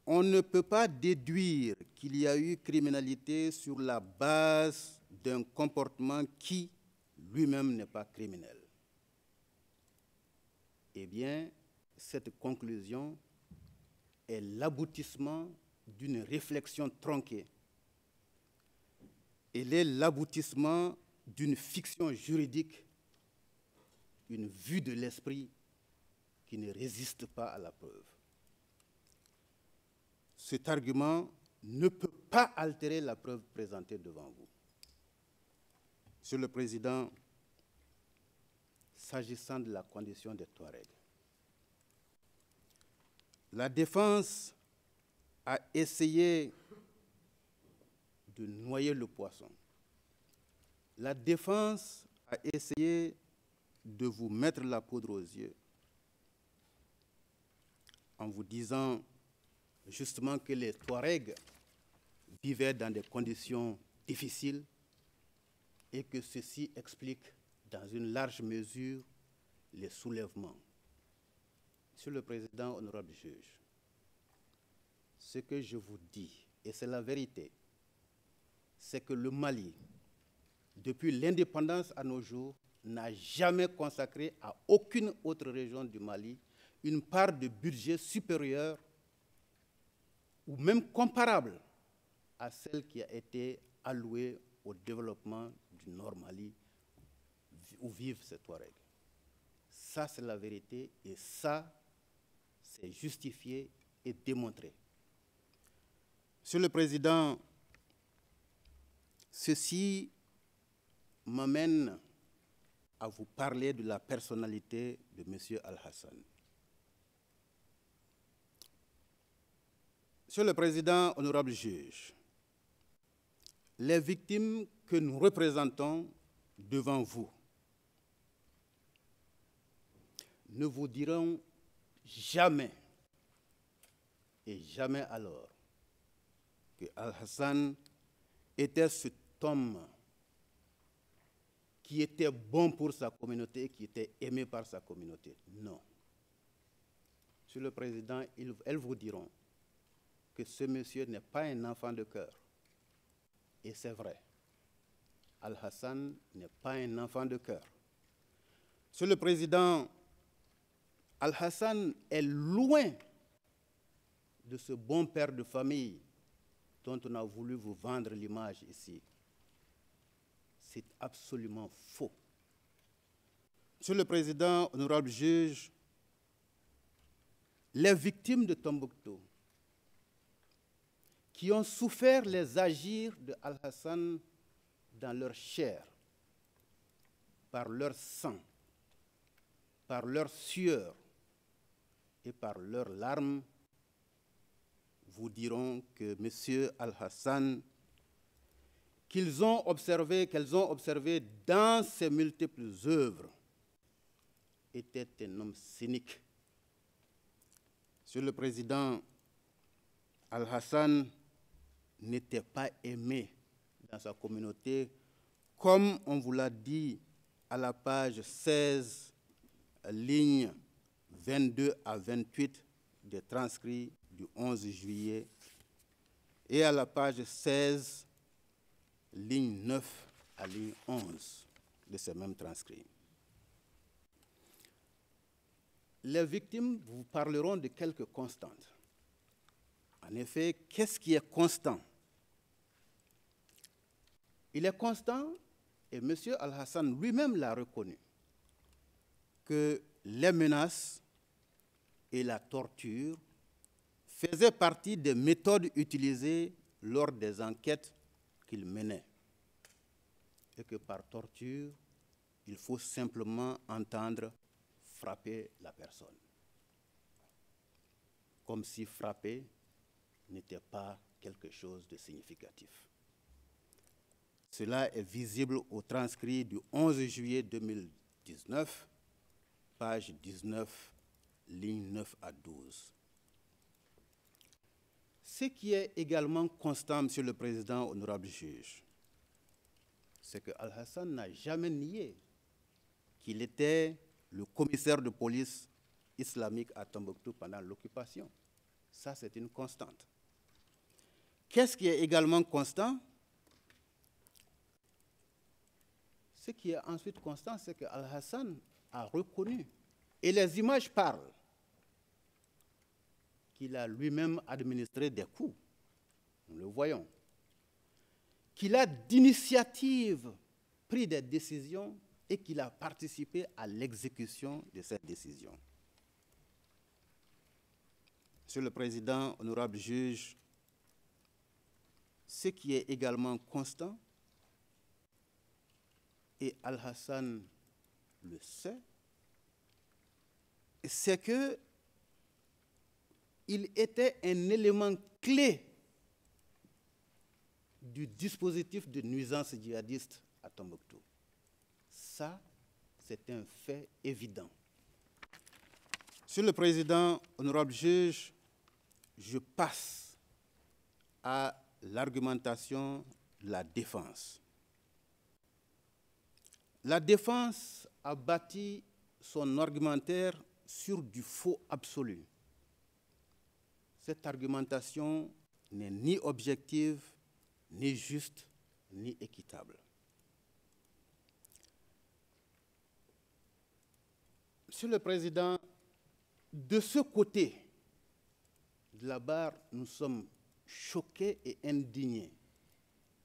on ne peut pas déduire qu'il y a eu criminalité sur la base d'un comportement qui lui-même n'est pas criminel. Eh bien, cette conclusion est l'aboutissement d'une réflexion tronquée. Elle est l'aboutissement d'une fiction juridique, une vue de l'esprit qui ne résiste pas à la preuve. Cet argument ne peut pas altérer la preuve présentée devant vous. Monsieur le Président, s'agissant de la condition des Touaregs, la défense a essayé de noyer le poisson. La défense a essayé de vous mettre la poudre aux yeux en vous disant justement que les Touaregs vivaient dans des conditions difficiles et que ceci explique dans une large mesure les soulèvements. Monsieur le Président, honorable juge, ce que je vous dis, et c'est la vérité, c'est que le Mali, depuis l'indépendance à nos jours, n'a jamais consacré à aucune autre région du Mali une part de budget supérieure ou même comparable à celle qui a été allouée au développement du Nord Mali où vivent ces Touaregs. Ça, c'est la vérité et ça, c'est justifié et démontré. Monsieur le Président, ceci m'amène à vous parler de la personnalité de M. Al-Hassan. Monsieur le Président, honorable juge, les victimes que nous représentons devant vous ne vous diront jamais, et jamais alors, que Al-Hassan était cet homme qui était bon pour sa communauté, qui était aimé par sa communauté. Non. Monsieur le Président, elles vous diront que ce monsieur n'est pas un enfant de cœur. Et c'est vrai. Al-Hassan n'est pas un enfant de cœur. Monsieur le Président, Al-Hassan est loin de ce bon père de famille dont on a voulu vous vendre l'image ici. C'est absolument faux. Monsieur le Président, honorable juge, les victimes de Tombouctou qui ont souffert les agirs de Al-Hassan dans leur chair, par leur sang, par leur sueur et par leurs larmes, vous diront que M. Al-Hassan, qu'elles ont observé dans ses multiples œuvres, était un homme cynique. Monsieur le Président, Al-Hassan n'était pas aimé dans sa communauté, comme on vous l'a dit à la page 16, lignes 22 à 28 des transcrits du 11 juillet, et à la page 16, ligne 9 à ligne 11 de ces mêmes transcrits. Les victimes vous parleront de quelques constantes. En effet, qu'est-ce qui est constant? Il est constant, et M. Al-Hassan lui-même l'a reconnu, que les menaces et la torture faisaient partie des méthodes utilisées lors des enquêtes qu'il menait. Et que par torture, il faut simplement entendre frapper la personne. Comme si frapper n'était pas quelque chose de significatif. Cela est visible au transcrit du 11 juillet 2019, page 19, ligne 9 à 12. Ce qui est également constant, Monsieur le Président, honorable juge, c'est que Al-Hassan n'a jamais nié qu'il était le commissaire de police islamique à Tombouctou pendant l'occupation. Ça, c'est une constante. Qu'est-ce qui est également constant? Ce qui est ensuite constant, c'est que Al-Hassan a reconnu, et les images parlent, qu'il a lui-même administré des coups, nous le voyons, qu'il a d'initiative pris des décisions et qu'il a participé à l'exécution de cette décision. Monsieur le Président, honorable juge, ce qui est également constant, et Al-Hassan le sait, c'est qu'il était un élément clé du dispositif de nuisance djihadiste à Tombouctou. Ça, c'est un fait évident. Monsieur le Président, honorable juge, je passe à l'argumentation de la défense. La défense a bâti son argumentaire sur du faux absolu. Cette argumentation n'est ni objective, ni juste, ni équitable. Monsieur le Président, de ce côté de la barre, nous sommes choqués et indignés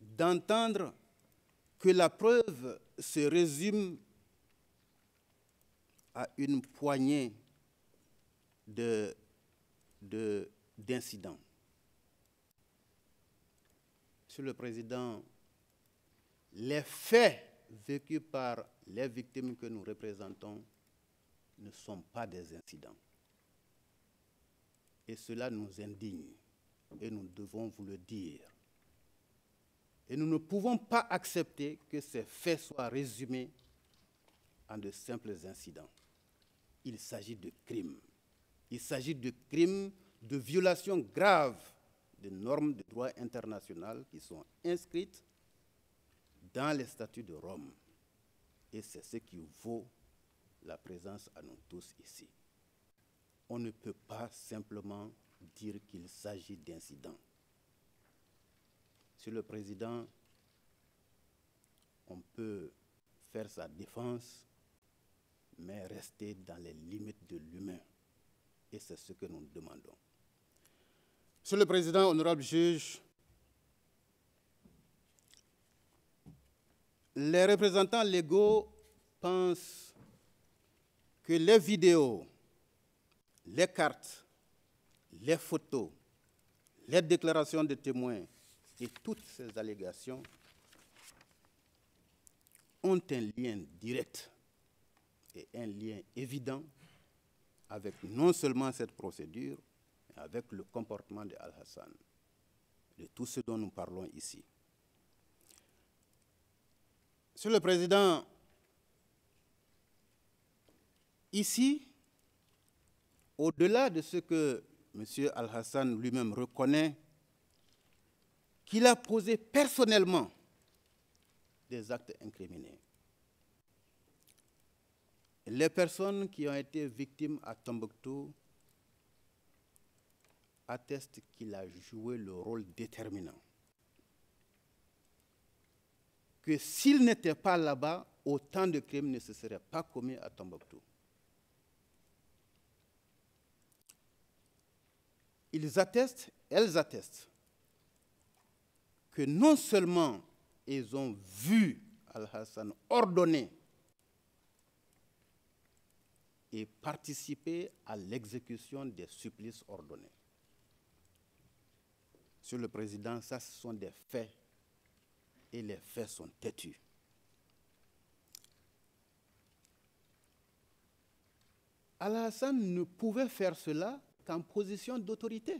d'entendre que la preuve se résume à une poignée d'incidents. Monsieur le Président, les faits vécus par les victimes que nous représentons ne sont pas des incidents. Et cela nous indigne et nous devons vous le dire. Et nous ne pouvons pas accepter que ces faits soient résumés en de simples incidents. Il s'agit de crimes. Il s'agit de crimes, de violations graves des normes de droit international qui sont inscrites dans les statuts de Rome. Et c'est ce qui vaut la présence à nous tous ici. On ne peut pas simplement dire qu'il s'agit d'incidents. Monsieur le Président, on peut faire sa défense, mais rester dans les limites de l'humain. Et c'est ce que nous demandons. Monsieur le Président, honorable juge, les représentants légaux pensent que les vidéos, les cartes, les photos, les déclarations de témoins et toutes ces allégations ont un lien direct et un lien évident avec non seulement cette procédure, mais avec le comportement de Al-Hassan, de tout ce dont nous parlons ici. Monsieur le Président, ici, au-delà de ce que M. Al-Hassan lui-même reconnaît, qu'il a posé personnellement des actes incriminés. Les personnes qui ont été victimes à Tombouctou attestent qu'il a joué le rôle déterminant. Que s'il n'était pas là-bas, autant de crimes ne se seraient pas commis à Tombouctou. Elles attestent que non seulement ils ont vu Al-Hassan ordonner et participer à l'exécution des supplices ordonnés. Monsieur le Président, ça, ce sont des faits, et les faits sont têtus. Al-Hassan ne pouvait faire cela qu'en position d'autorité.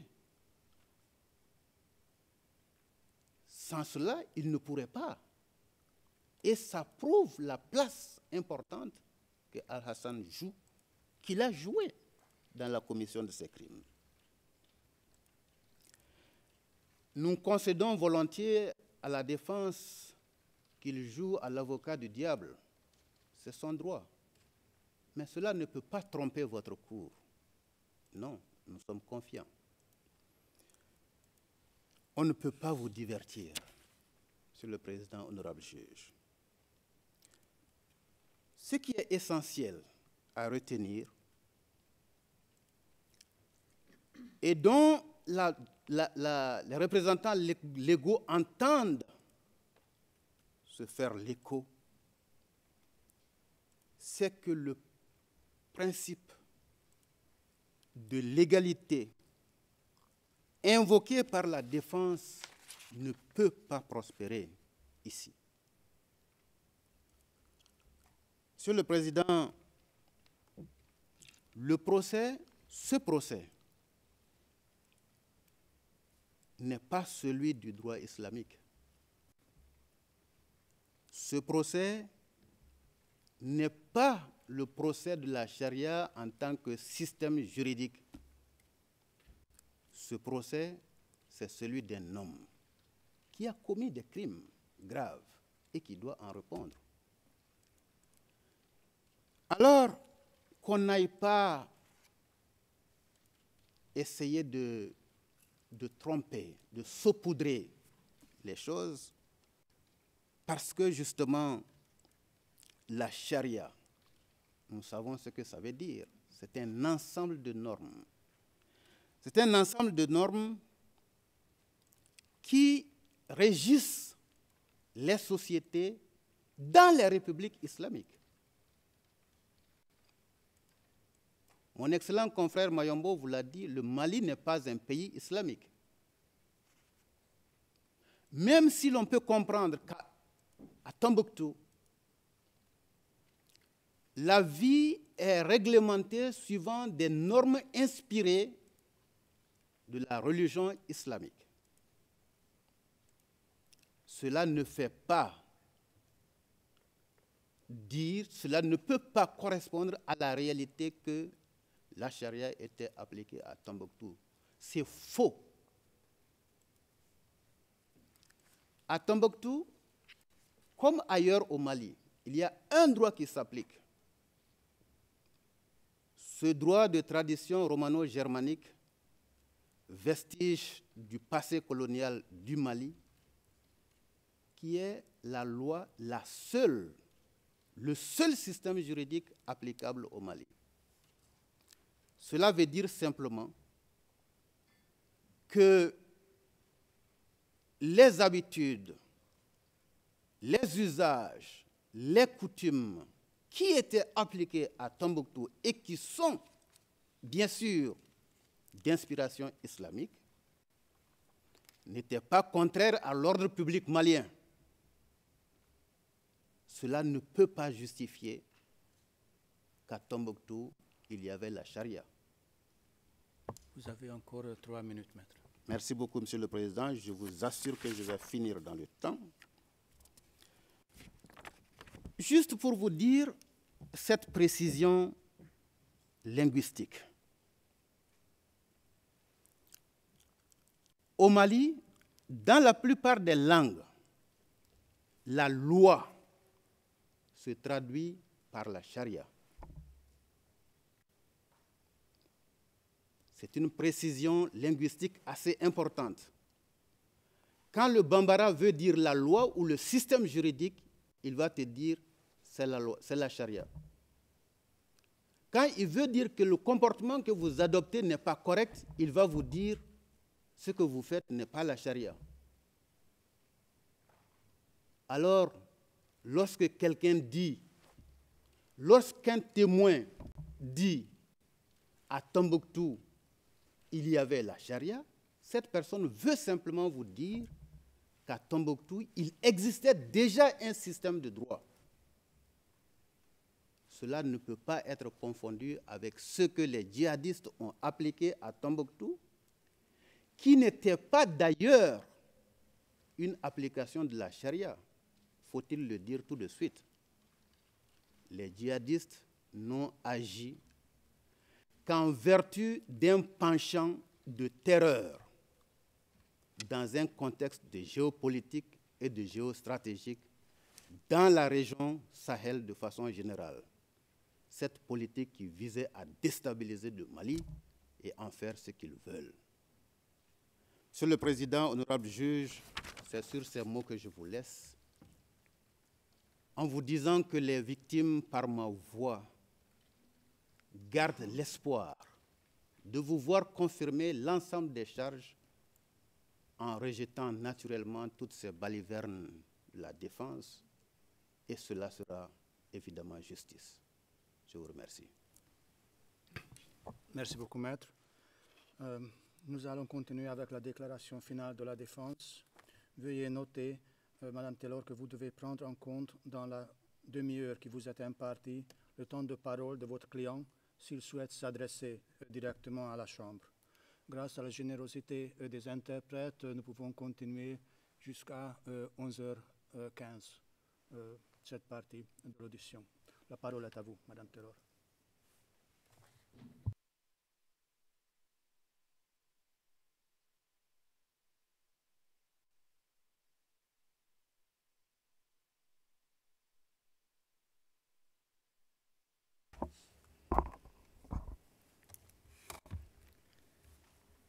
Sans cela, il ne pourrait pas. Et ça prouve la place importante que Al-Hassan joue, qu'il a joué dans la commission de ces crimes. Nous concédons volontiers à la défense qu'il joue à l'avocat du diable. C'est son droit. Mais cela ne peut pas tromper votre cour. Non, nous sommes confiants. On ne peut pas vous divertir, Monsieur le Président, honorable juge. Ce qui est essentiel à retenir et dont les représentants légaux entendent se faire l'écho, c'est que le principe de l'égalité invoqué par la défense ne peut pas prospérer ici. Monsieur le Président, ce procès n'est pas celui du droit islamique. Ce procès n'est pas le procès de la charia en tant que système juridique. Ce procès, c'est celui d'un homme qui a commis des crimes graves et qui doit en répondre. Alors qu'on n'aille pas essayer de tromper, de saupoudrer les choses, parce que justement, la charia, nous savons ce que ça veut dire. C'est un ensemble de normes. C'est un ensemble de normes qui régissent les sociétés dans les républiques islamiques. Mon excellent confrère Mayombo vous l'a dit, le Mali n'est pas un pays islamique. Même si l'on peut comprendre qu'à Tombouctou, la vie est réglementée suivant des normes inspirées de la religion islamique. Cela ne fait pas dire, cela ne peut pas correspondre à la réalité que la charia était appliquée à Tombouctou. C'est faux. À Tombouctou, comme ailleurs au Mali, il y a un droit qui s'applique. Ce droit de tradition romano-germanique, vestige du passé colonial du Mali, qui est la loi, le seul système juridique applicable au Mali. Cela veut dire simplement que les habitudes, les usages, les coutumes qui étaient appliqués à Tombouctou et qui sont, bien sûr, d'inspiration islamique, n'étaient pas contraires à l'ordre public malien. Cela ne peut pas justifier qu'à Tombouctou, il y avait la charia. Vous avez encore 3 minutes, maître. Merci beaucoup, Monsieur le Président. Je vous assure que je vais finir dans le temps. Juste pour vous dire cette précision linguistique. Au Mali, dans la plupart des langues, la loi se traduit par la charia. C'est une précision linguistique assez importante. Quand le bambara veut dire la loi ou le système juridique, il va te dire c'est la loi, c'est la charia. Quand il veut dire que le comportement que vous adoptez n'est pas correct, il va vous dire ce que vous faites n'est pas la charia. Alors, lorsqu'un témoin dit à Tombouctou, il y avait la charia, cette personne veut simplement vous dire qu'à Tombouctou, il existait déjà un système de droit. Cela ne peut pas être confondu avec ce que les djihadistes ont appliqué à Tombouctou, qui n'était pas d'ailleurs une application de la charia, faut-il le dire tout de suite. Les djihadistes n'ont agi qu'en vertu d'un penchant de terreur dans un contexte de géopolitique et de géostratégique dans la région Sahel de façon générale. Cette politique qui visait à déstabiliser le Mali et en faire ce qu'ils veulent. Monsieur le Président, honorable juge, c'est sur ces mots que je vous laisse, en vous disant que les victimes, par ma voix, gardent l'espoir de vous voir confirmer l'ensemble des charges en rejetant naturellement toutes ces balivernes de la défense, et cela sera évidemment justice. Je vous remercie. Merci beaucoup, maître. Nous allons continuer avec la déclaration finale de la défense. Veuillez noter, Madame Taylor, que vous devez prendre en compte dans la demi-heure qui vous est impartie le temps de parole de votre client s'il souhaite s'adresser directement à la Chambre. Grâce à la générosité des interprètes, nous pouvons continuer jusqu'à 11h15 cette partie de l'audition. La parole est à vous, Madame Taylor.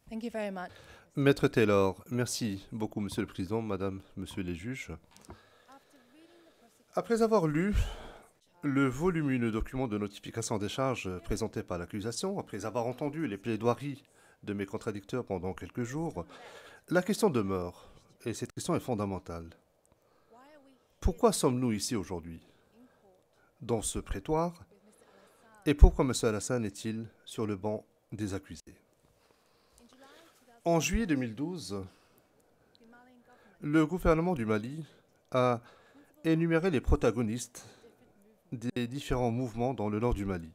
Thank you very much. Maître Taylor, merci beaucoup, Monsieur le Président, Madame, Monsieur les juges. Après avoir lu le volumineux document de notification des charges présenté par l'accusation, après avoir entendu les plaidoiries de mes contradicteurs pendant quelques jours, la question demeure, et cette question est fondamentale. Pourquoi sommes-nous ici aujourd'hui, dans ce prétoire, et pourquoi M. Alassane est-il sur le banc des accusés? En juillet 2012, le gouvernement du Mali a énuméré les protagonistes des différents mouvements dans le nord du Mali.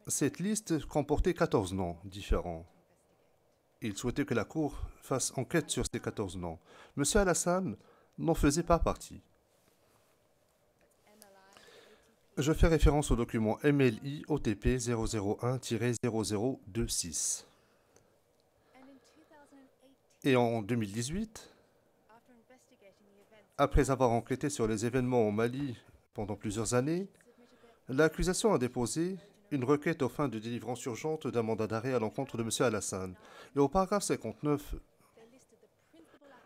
Cette liste comportait 14 noms différents. Il souhaitait que la Cour fasse enquête sur ces 14 noms. M. Alassane n'en faisait pas partie. Je fais référence au document MLI OTP 001-0026. Et en 2018, après avoir enquêté sur les événements au Mali pendant plusieurs années, l'accusation a déposé une requête aux fins de délivrance urgente d'un mandat d'arrêt à l'encontre de M. Alassane. Et au paragraphe 59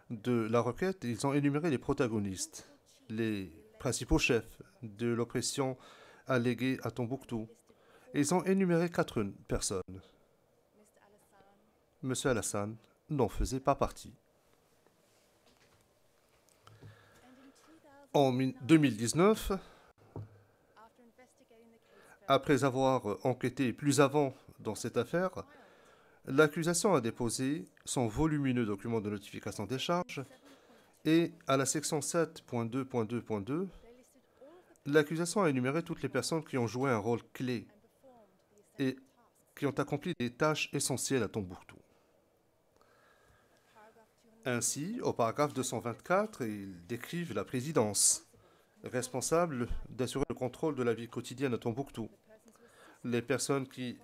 de la requête, ils ont énuméré les protagonistes, les principaux chefs de l'oppression alléguée à Tombouctou. Ils ont énuméré 4 personnes. M. Alassane n'en faisait pas partie. En 2019, après avoir enquêté plus avant dans cette affaire, l'accusation a déposé son volumineux document de notification des charges et à la section 7.2.2.2, l'accusation a énuméré toutes les personnes qui ont joué un rôle clé et qui ont accompli des tâches essentielles à Tombouctou. Ainsi, au paragraphe 224, ils décrivent la présidence, responsable d'assurer le contrôle de la vie quotidienne à Tombouctou. Les personnes qui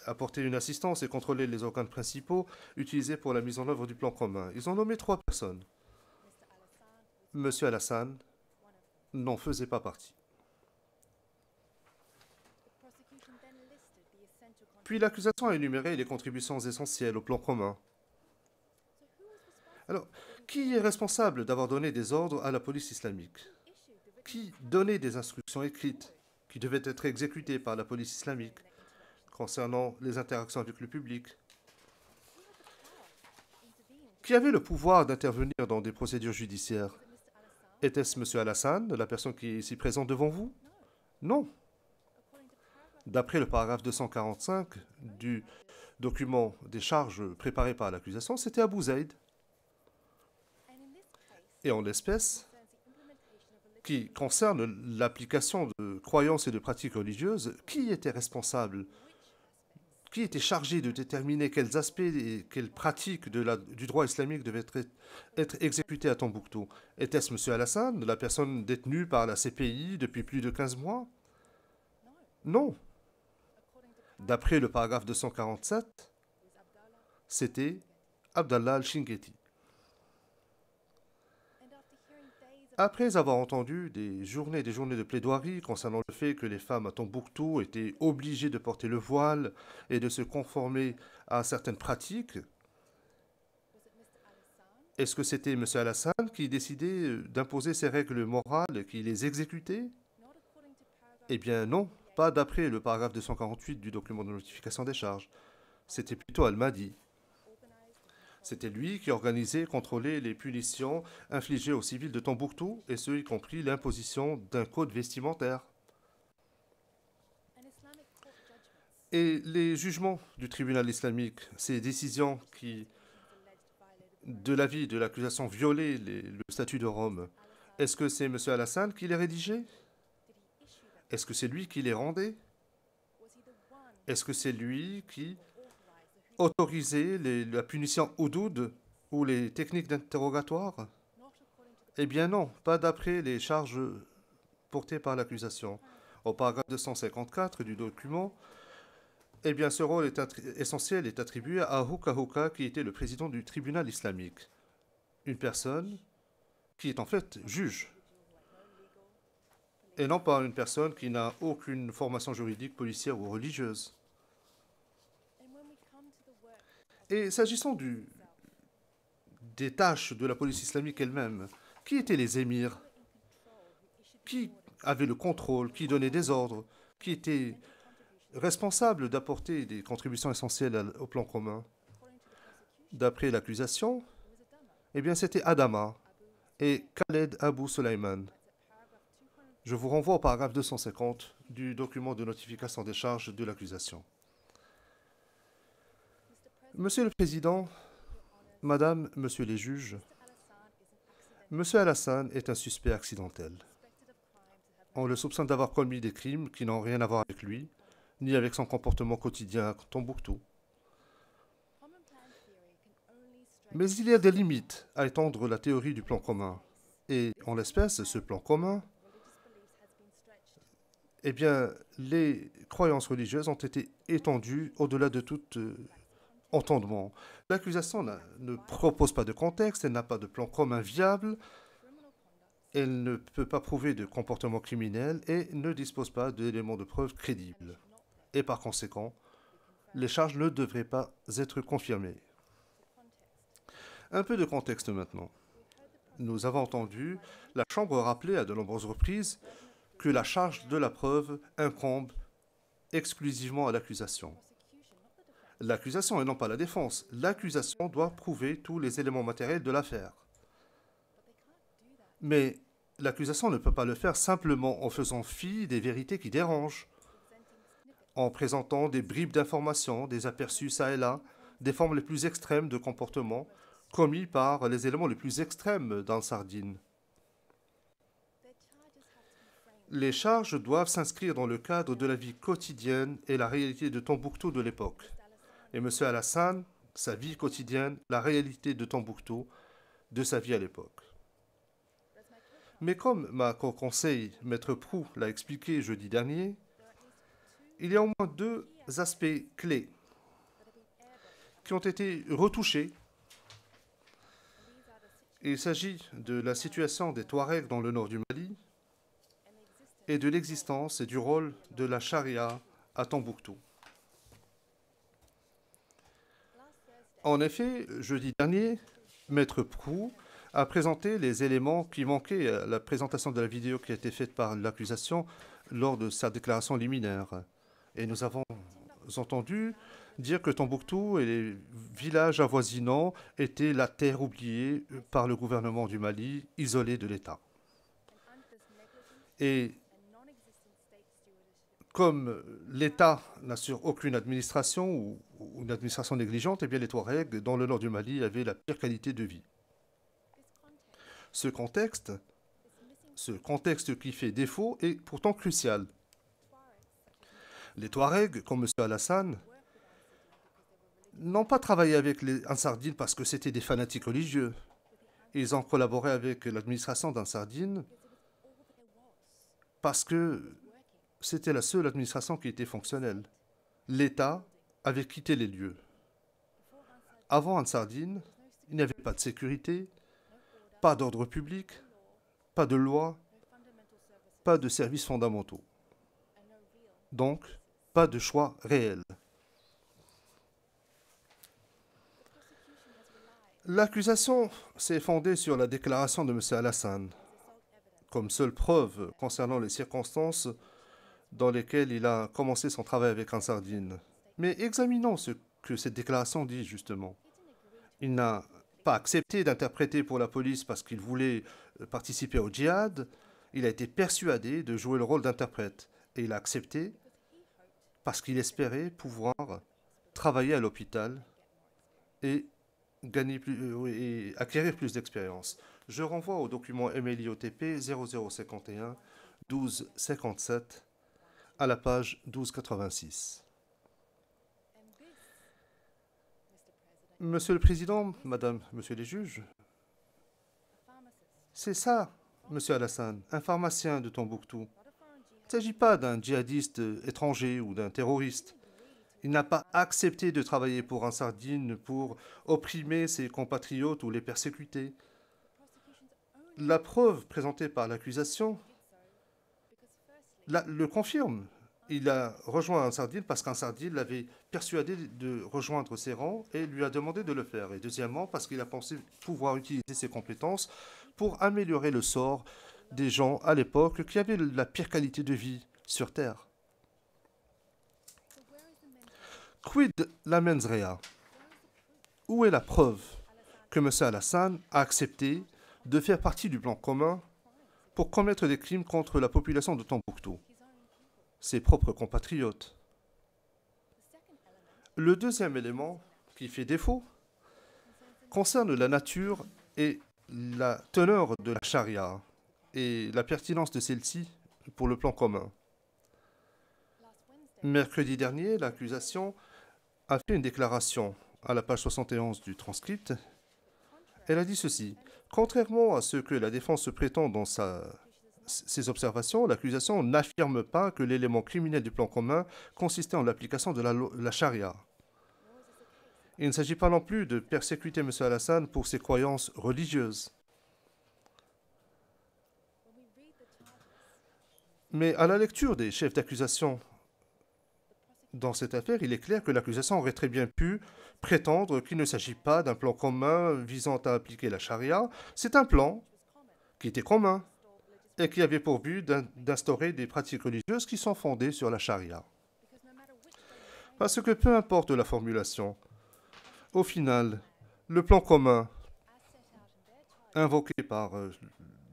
apportaient une assistance et contrôlaient les organes principaux utilisés pour la mise en œuvre du plan commun. Ils ont nommé 3 personnes. M. Alassane n'en faisait pas partie. Puis l'accusation a énuméré les contributions essentielles au plan commun. Alors, qui est responsable d'avoir donné des ordres à la police islamique? Qui donnait des instructions écrites qui devaient être exécutées par la police islamique concernant les interactions avec le public? Qui avait le pouvoir d'intervenir dans des procédures judiciaires? Était-ce M. Alassane, la personne qui est ici présente devant vous? Non. D'après le paragraphe 245 du document des charges préparé par l'accusation, c'était Abou Zaïd. Et en l'espèce, qui concerne l'application de croyances et de pratiques religieuses, qui était responsable? Qui était chargé de déterminer quels aspects et quelles pratiques du droit islamique devaient être exécutés à Tombouctou? Était-ce M. Alassane, la personne détenue par la CPI depuis plus de 15 mois? Non. D'après le paragraphe 247, c'était Abdallah al-Shingeti. Après avoir entendu des journées de plaidoirie concernant le fait que les femmes à Tombouctou étaient obligées de porter le voile et de se conformer à certaines pratiques, est-ce que c'était M. Alassane qui décidait d'imposer ces règles morales et qui les exécutait? Eh bien non, pas d'après le paragraphe 248 du document de notification des charges. C'était plutôt Al-Mahdi. C'était lui qui organisait et contrôlait les punitions infligées aux civils de Tombouctou, et ce, y compris l'imposition d'un code vestimentaire. Et les jugements du tribunal islamique, ces décisions qui, de l'avis de l'accusation, violaient le statut de Rome, est-ce que c'est M. Alassane qui les rédigeait? Est-ce que c'est lui qui les rendait? Est-ce que c'est lui qui autoriser la punition houdoud ou les techniques d'interrogatoire? Eh bien non, pas d'après les charges portées par l'accusation. Au paragraphe 254 du document, eh bien ce rôle essentiel est attribué à Houka Houka, qui était le président du tribunal islamique. Une personne qui est en fait juge, et non pas une personne qui n'a aucune formation juridique, policière ou religieuse. Et s'agissant des tâches de la police islamique elle-même, qui étaient les émirs? Qui avait le contrôle? Qui donnait des ordres? Qui était responsable d'apporter des contributions essentielles au plan commun? D'après l'accusation, eh bien c'était Adama et Khaled Abou Sulayman. Je vous renvoie au paragraphe 250 du document de notification des charges de l'accusation. Monsieur le Président, Madame, Monsieur les juges, Monsieur Alassane est un suspect accidentel. On le soupçonne d'avoir commis des crimes qui n'ont rien à voir avec lui, ni avec son comportement quotidien à Tombouctou. Mais il y a des limites à étendre la théorie du plan commun. Et en l'espèce, ce plan commun, eh bien, les croyances religieuses ont été étendues au-delà de tout entendement. L'accusation ne propose pas de contexte, elle n'a pas de plan commun viable, elle ne peut pas prouver de comportement criminel et ne dispose pas d'éléments de preuve crédibles. Et par conséquent, les charges ne devraient pas être confirmées. Un peu de contexte maintenant. Nous avons entendu la Chambre rappeler à de nombreuses reprises que la charge de la preuve incombe exclusivement à l'accusation. L'accusation et non pas la défense. L'accusation doit prouver tous les éléments matériels de l'affaire. Mais l'accusation ne peut pas le faire simplement en faisant fi des vérités qui dérangent, en présentant des bribes d'informations, des aperçus ça et là, des formes les plus extrêmes de comportement commis par les éléments les plus extrêmes d'Ansardine. Les charges doivent s'inscrire dans le cadre de la vie quotidienne et la réalité de Tombouctou de l'époque. Et M. Alassane, sa vie quotidienne, la réalité de Tombouctou, de sa vie à l'époque. Mais comme ma co-conseil, Maître Prou, l'a expliqué jeudi dernier, il y a au moins deux aspects clés qui ont été retouchés. Il s'agit de la situation des Touaregs dans le nord du Mali et de l'existence et du rôle de la charia à Tombouctou. En effet, jeudi dernier, Maître Prou a présenté les éléments qui manquaient à la présentation de la vidéo qui a été faite par l'accusation lors de sa déclaration liminaire. Et nous avons entendu dire que Tombouctou et les villages avoisinants étaient la terre oubliée par le gouvernement du Mali, isolée de l'État. Et comme l'État n'assure aucune administration ou une administration négligente, eh bien les Touaregs, dans le nord du Mali, avaient la pire qualité de vie. Ce contexte qui fait défaut est pourtant crucial. Les Touaregs, comme M. Alassane, n'ont pas travaillé avec les Ansardines parce que c'était des fanatiques religieux. Ils ont collaboré avec l'administration d'Ansardine parce que c'était la seule administration qui était fonctionnelle. L'État avait quitté les lieux. Avant Ansardine, il n'y avait pas de sécurité, pas d'ordre public, pas de loi, pas de services fondamentaux. Donc, pas de choix réel. L'accusation s'est fondée sur la déclaration de M. Alassane comme seule preuve concernant les circonstances dans lesquelles il a commencé son travail avec Ansardine. Mais examinons ce que cette déclaration dit justement. Il n'a pas accepté d'interpréter pour la police parce qu'il voulait participer au djihad. Il a été persuadé de jouer le rôle d'interprète. Et il a accepté parce qu'il espérait pouvoir travailler à l'hôpital et acquérir plus d'expérience. Je renvoie au document MLIOTP 0051 1257 à la page 1286. Monsieur le Président, Madame, Monsieur les juges, c'est ça, Monsieur Alassane, un pharmacien de Tombouctou. Il ne s'agit pas d'un djihadiste étranger ou d'un terroriste. Il n'a pas accepté de travailler pour Ansardine pour opprimer ses compatriotes ou les persécuter. La preuve présentée par l'accusation le confirme. Il a rejoint Ansardine parce qu'Ansardine l'avait persuadé de rejoindre ses rangs et lui a demandé de le faire. Et deuxièmement, parce qu'il a pensé pouvoir utiliser ses compétences pour améliorer le sort des gens à l'époque qui avaient la pire qualité de vie sur Terre. Quid la mens rea? Où est la preuve que M. Alassane a accepté de faire partie du plan commun pour commettre des crimes contre la population de Tombouctou, ses propres compatriotes? Le deuxième élément qui fait défaut concerne la nature et la teneur de la charia et la pertinence de celle-ci pour le plan commun. Mercredi dernier, l'accusation a fait une déclaration à la page 71 du transcript. Elle a dit ceci. Contrairement à ce que la défense se prétend dans ses observations, l'accusation n'affirme pas que l'élément criminel du plan commun consistait en l'application de la charia. Il ne s'agit pas non plus de persécuter M. Alassane pour ses croyances religieuses. Mais à la lecture des chefs d'accusation dans cette affaire, il est clair que l'accusation aurait très bien pu prétendre qu'il ne s'agit pas d'un plan commun visant à appliquer la charia. C'est un plan qui était commun et qui avait pour but d'instaurer des pratiques religieuses qui sont fondées sur la charia. Parce que peu importe la formulation, au final, le plan commun invoqué par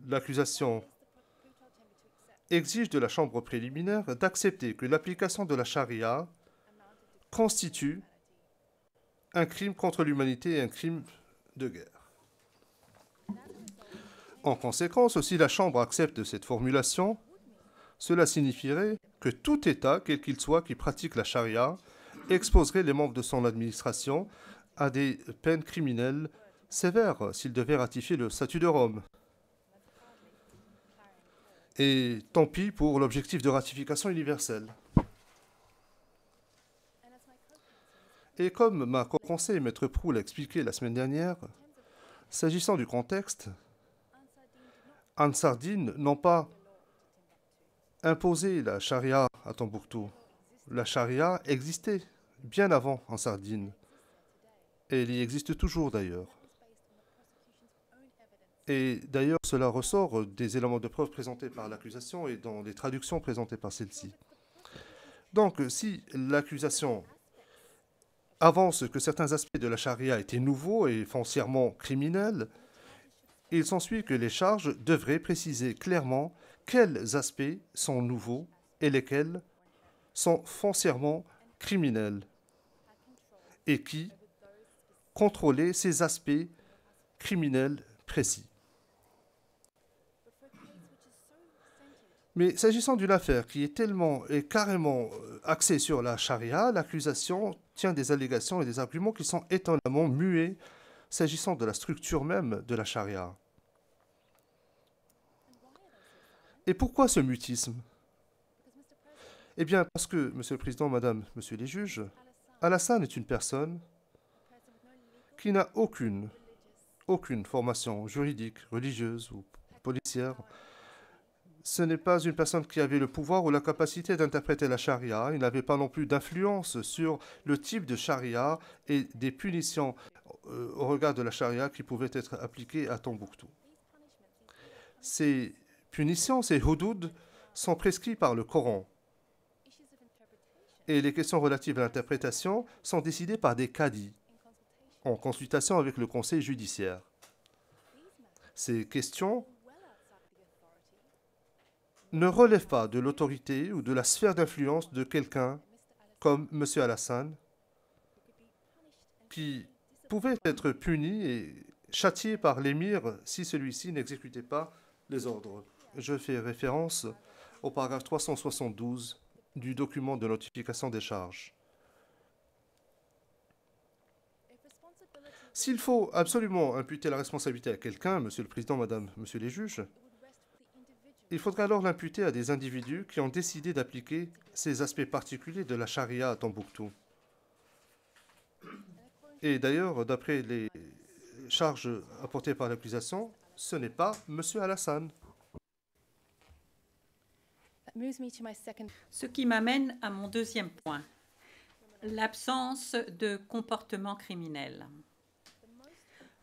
l'accusation exige de la chambre préliminaire d'accepter que l'application de la charia constitue un crime contre l'humanité et un crime de guerre. En conséquence, si la chambre accepte cette formulation, cela signifierait que tout État, quel qu'il soit, qui pratique la charia, exposerait les membres de son administration à des peines criminelles sévères s'il devait ratifier le statut de Rome. Et tant pis pour l'objectif de ratification universelle. Et comme ma co-conseil, Maître Proulx, l'a expliqué la semaine dernière, s'agissant du contexte, Ansardine n'ont pas imposé la charia à Tombouctou. La charia existait bien avant Ansardine. Et elle y existe toujours d'ailleurs. Et d'ailleurs, cela ressort des éléments de preuve présentés par l'accusation et dans les traductions présentées par celle-ci. Donc, si l'accusation avance que certains aspects de la charia étaient nouveaux et foncièrement criminels, il s'ensuit que les charges devraient préciser clairement quels aspects sont nouveaux et lesquels sont foncièrement criminels et qui contrôlait ces aspects criminels précis. Mais s'agissant d'une affaire qui est tellement et carrément axée sur la charia, l'accusation tient des allégations et des arguments qui sont étonnamment muets s'agissant de la structure même de la charia. Et pourquoi ce mutisme? Eh bien, parce que, Monsieur le Président, Madame, Monsieur les juges, Alassane est une personne qui n'a aucune formation juridique, religieuse ou policière. Ce n'est pas une personne qui avait le pouvoir ou la capacité d'interpréter la charia. Il n'avait pas non plus d'influence sur le type de charia et des punitions au regard de la charia qui pouvaient être appliquées à Tombouctou. Ces punitions, ces hudud, sont prescrits par le Coran. Et les questions relatives à l'interprétation sont décidées par des cadis, en consultation avec le conseil judiciaire. Ces questions ne relèvent pas de l'autorité ou de la sphère d'influence de quelqu'un comme M. Alassane, qui pouvait être puni et châtié par l'émir si celui-ci n'exécutait pas les ordres. Je fais référence au paragraphe 372 du document de notification des charges. S'il faut absolument imputer la responsabilité à quelqu'un, Monsieur le Président, Madame, Monsieur les juges, il faudra alors l'imputer à des individus qui ont décidé d'appliquer ces aspects particuliers de la charia à Tombouctou. Et d'ailleurs, d'après les charges apportées par l'accusation, ce n'est pas M. Alassane. Ce qui m'amène à mon deuxième point, l'absence de comportement criminel.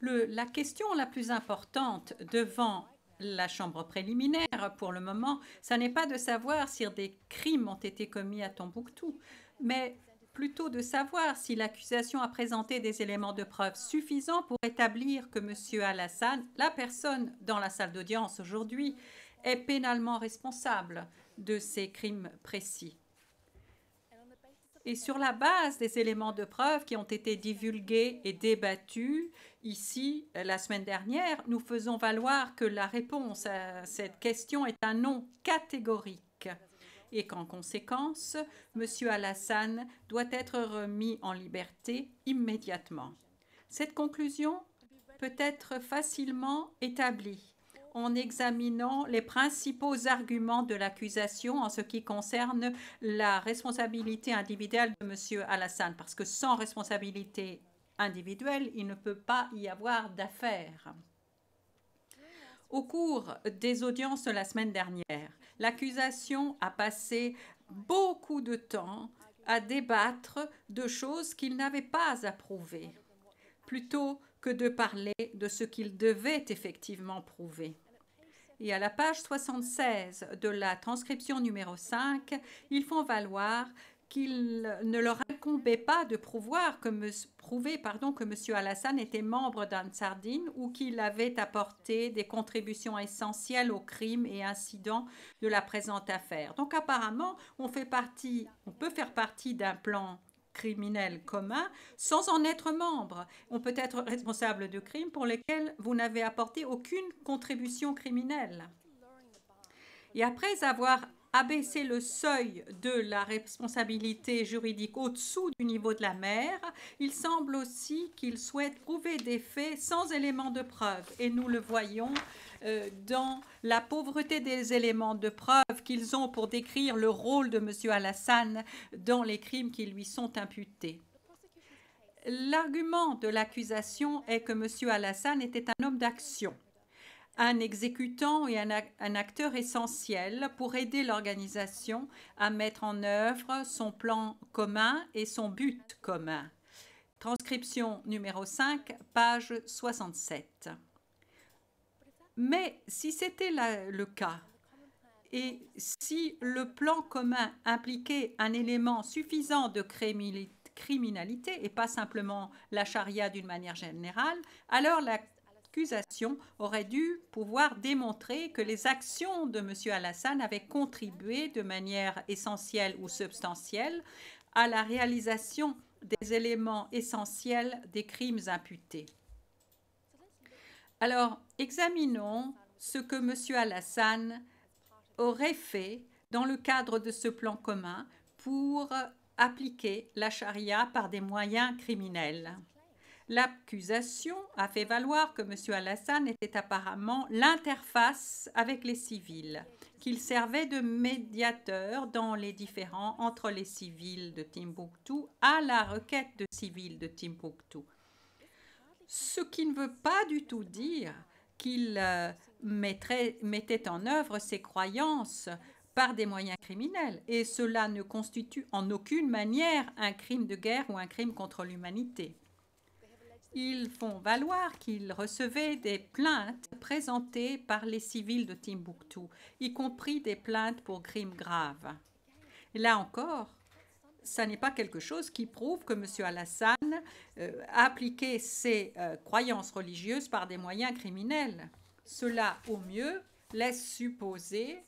La question la plus importante devant la chambre préliminaire, pour le moment, ce n'est pas de savoir si des crimes ont été commis à Tombouctou, mais plutôt de savoir si l'accusation a présenté des éléments de preuve suffisants pour établir que M. Alassane, la personne dans la salle d'audience aujourd'hui, est pénalement responsable de ces crimes précis. Et sur la base des éléments de preuve qui ont été divulgués et débattus ici la semaine dernière, nous faisons valoir que la réponse à cette question est un non catégorique et qu'en conséquence, M. Alassane doit être remis en liberté immédiatement. Cette conclusion peut être facilement établie en examinant les principaux arguments de l'accusation en ce qui concerne la responsabilité individuelle de M. Alassane, parce que sans responsabilité individuelle, il ne peut pas y avoir d'affaire. Au cours des audiences de la semaine dernière, l'accusation a passé beaucoup de temps à débattre de choses qu'il n'avait pas approuvées, plutôt que de parler de ce qu'il devait effectivement prouver. Et à la page 76 de la transcription numéro 5, ils font valoir qu'il ne leur incombait pas de prouver que M. Alassane était membre d'Ansardine ou qu'il avait apporté des contributions essentielles aux crimes et incidents de la présente affaire. Donc apparemment, on peut faire partie d'un plan criminel commun sans en être membre. On peut être responsable de crimes pour lesquels vous n'avez apporté aucune contribution criminelle. Et après avoir abaissé le seuil de la responsabilité juridique au-dessous du niveau de la mer, il semble aussi qu'il souhaite prouver des faits sans éléments de preuve. Et nous le voyons dans la pauvreté des éléments de preuve qu'ils ont pour décrire le rôle de M. Alassane dans les crimes qui lui sont imputés. L'argument de l'accusation est que M. Alassane était un homme d'action, un exécutant et un acteur essentiel pour aider l'organisation à mettre en œuvre son plan commun et son but commun. Transcription numéro 5, page 67. Mais si c'était le cas, et si le plan commun impliquait un élément suffisant de criminalité et pas simplement la charia d'une manière générale, alors l'accusation aurait dû pouvoir démontrer que les actions de M. Alassane avaient contribué de manière essentielle ou substantielle à la réalisation des éléments essentiels des crimes imputés. Alors, examinons ce que M. Alassane aurait fait dans le cadre de ce plan commun pour appliquer la charia par des moyens criminels. L'accusation a fait valoir que M. Alassane était apparemment l'interface avec les civils, qu'il servait de médiateur dans les différends entre les civils de Timbuktu à la requête de civils de Timbuktu. Ce qui ne veut pas du tout dire qu'il mettait en œuvre ses croyances par des moyens criminels. Et cela ne constitue en aucune manière un crime de guerre ou un crime contre l'humanité. Ils font valoir qu'il recevait des plaintes présentées par les civils de Timbuktu, y compris des plaintes pour crimes graves. Et là encore, ça n'est pas quelque chose qui prouve que M. Alassane a appliqué ses croyances religieuses par des moyens criminels. Cela, au mieux, laisse supposer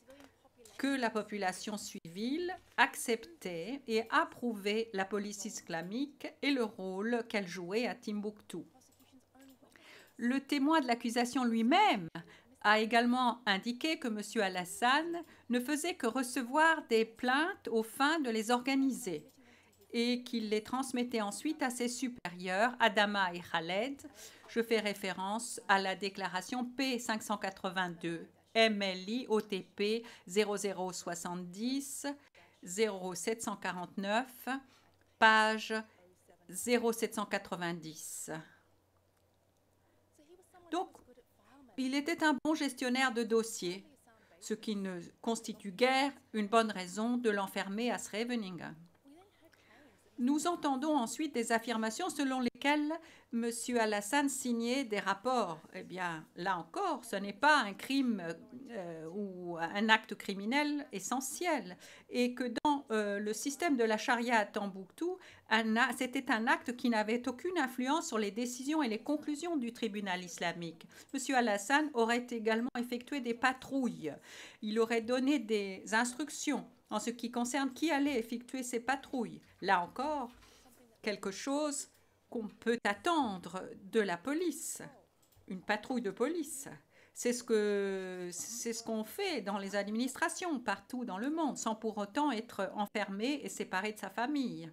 que la population civile acceptait et approuvait la police islamique et le rôle qu'elle jouait à Timbuktu. Le témoin de l'accusation lui-même a également indiqué que M. Alassane ne faisait que recevoir des plaintes aux fins de les organiser et qu'il les transmettait ensuite à ses supérieurs, Adama et Khaled. Je fais référence à la déclaration P582, MLI OTP 0070 0749, page 0790. Donc, il était un bon gestionnaire de dossiers. ce qui ne constitue guère une bonne raison de l'enfermer à Scheveningen. Nous entendons ensuite des affirmations selon lesquelles M. Alassane signait des rapports. Eh bien, là encore, ce n'est pas un crime ou un acte criminel essentiel. Et que dans le système de la charia à Tombouctou, c'était un acte qui n'avait aucune influence sur les décisions et les conclusions du tribunal islamique. M. Alassane aurait également effectué des patrouilles. Il aurait donné des instructions en ce qui concerne qui allait effectuer ces patrouilles. Là encore, quelque chose qu'on peut attendre de la police, une patrouille de police. C'est ce qu'on fait dans les administrations partout dans le monde, sans pour autant être enfermé et séparé de sa famille.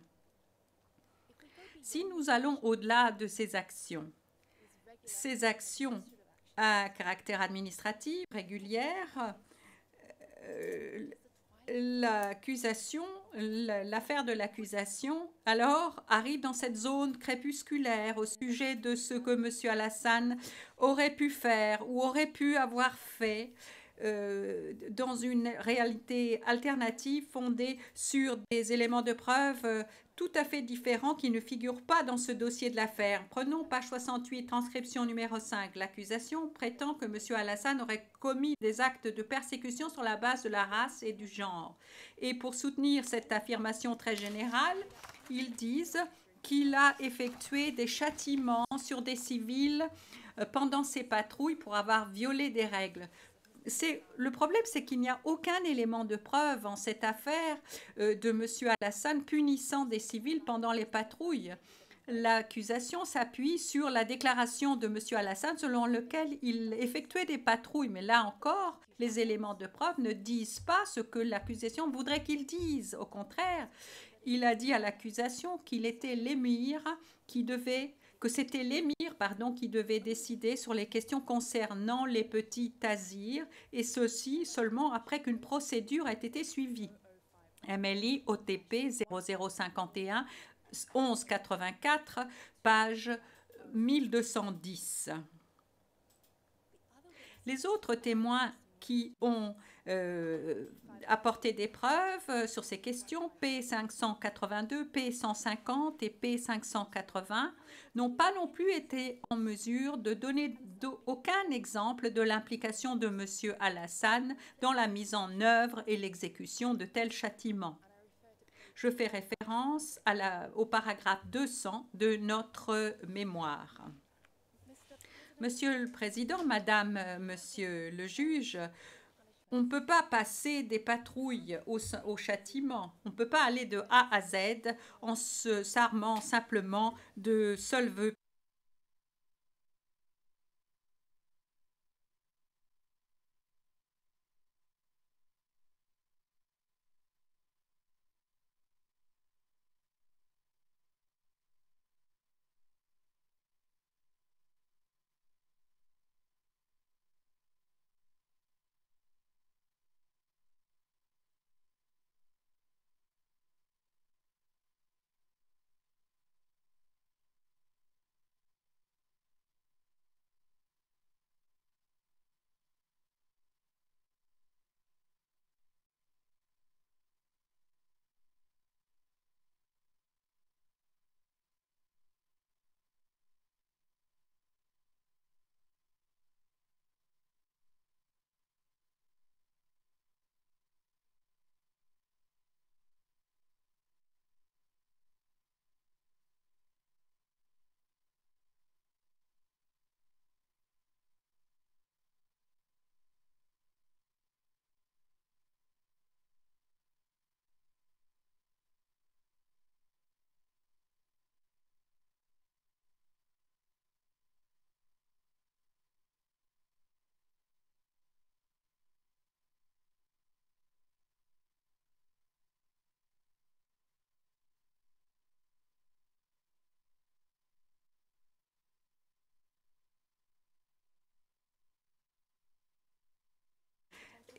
Si nous allons au-delà de ces actions à caractère administratif, régulière, l'affaire de l'accusation, alors, arrive dans cette zone crépusculaire au sujet de ce que M. Alassane aurait pu faire ou aurait pu avoir fait dans une réalité alternative fondée sur des éléments de preuve tout à fait différents qui ne figurent pas dans ce dossier de l'affaire. Prenons page 68, transcription numéro 5. L'accusation prétend que M. Alassane aurait commis des actes de persécution sur la base de la race et du genre. Et pour soutenir cette affirmation très générale, ils disent qu'il a effectué des châtiments sur des civils pendant ses patrouilles pour avoir violé des règles. Le problème, c'est qu'il n'y a aucun élément de preuve en cette affaire de M. Alassane punissant des civils pendant les patrouilles. L'accusation s'appuie sur la déclaration de M. Alassane selon laquelle il effectuait des patrouilles. Mais là encore, les éléments de preuve ne disent pas ce que l'accusation voudrait qu'ils disent. Au contraire, il a dit à l'accusation qu'il était l'émir que c'était l'émir qui devait décider sur les questions concernant les petits tazirs, et ceci seulement après qu'une procédure ait été suivie. MLI OTP 0051 1184, page 1210. Les autres témoins qui ont apporté des preuves sur ces questions, P582, P150 et P580, n'ont pas non plus été en mesure de donner aucun exemple de l'implication de M. Alassane dans la mise en œuvre et l'exécution de tels châtiments. Je fais référence au paragraphe 200 de notre mémoire. Monsieur le Président, Madame, Monsieur le juge, on ne peut pas passer des patrouilles au châtiment. On ne peut pas aller de A à Z en s'armant simplement de seuls vœux.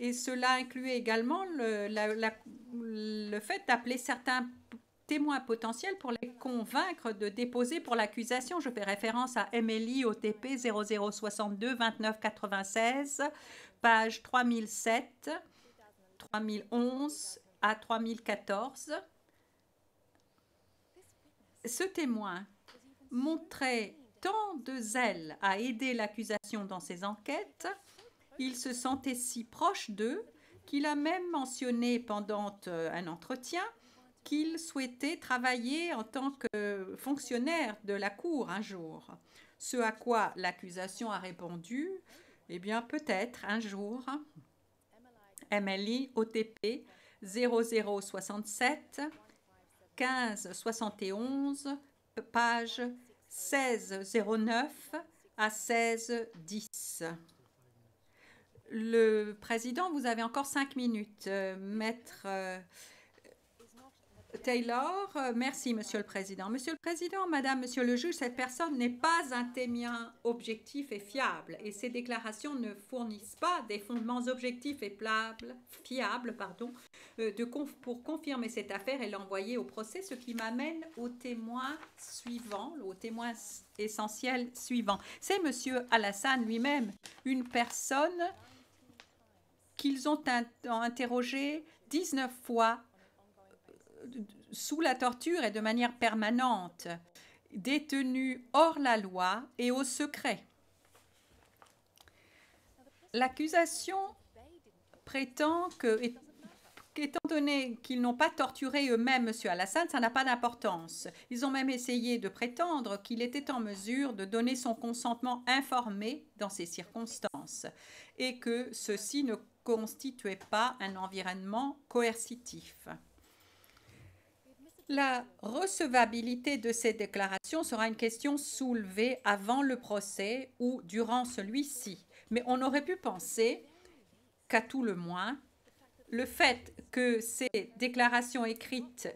Et cela incluait également le fait d'appeler certains témoins potentiels pour les convaincre de déposer pour l'accusation. Je fais référence à MLI OTP 0062 29 96, page 3007, 3011 à 3014. Ce témoin montrait tant de zèle à aider l'accusation dans ses enquêtes, il se sentait si proche d'eux qu'il a même mentionné pendant un entretien qu'il souhaitait travailler en tant que fonctionnaire de la Cour un jour. Ce à quoi l'accusation a répondu, eh bien peut-être un jour. MLI OTP 0067 1571, page 1609 à 1610. Le président, vous avez encore 5 minutes. Maître Taylor, merci, Monsieur le Président. Monsieur le Président, Madame, Monsieur le juge, cette personne n'est pas un témoin objectif et fiable et ces déclarations ne fournissent pas des fondements objectifs et fiables pour confirmer cette affaire et l'envoyer au procès, ce qui m'amène au témoin suivant, au témoin essentiel suivant. C'est Monsieur Alassane lui-même, une personne qu'ils ont interrogé 19 fois sous la torture et de manière permanente, détenu hors la loi et au secret. L'accusation prétend que, étant donné qu'ils n'ont pas torturé eux-mêmes M. Alassane, ça n'a pas d'importance. Ils ont même essayé de prétendre qu'il était en mesure de donner son consentement informé dans ces circonstances et que ceci ne constituait pas un environnement coercitif. La recevabilité de ces déclarations sera une question soulevée avant le procès ou durant celui-ci. Mais on aurait pu penser qu'à tout le moins, le fait que ces déclarations écrites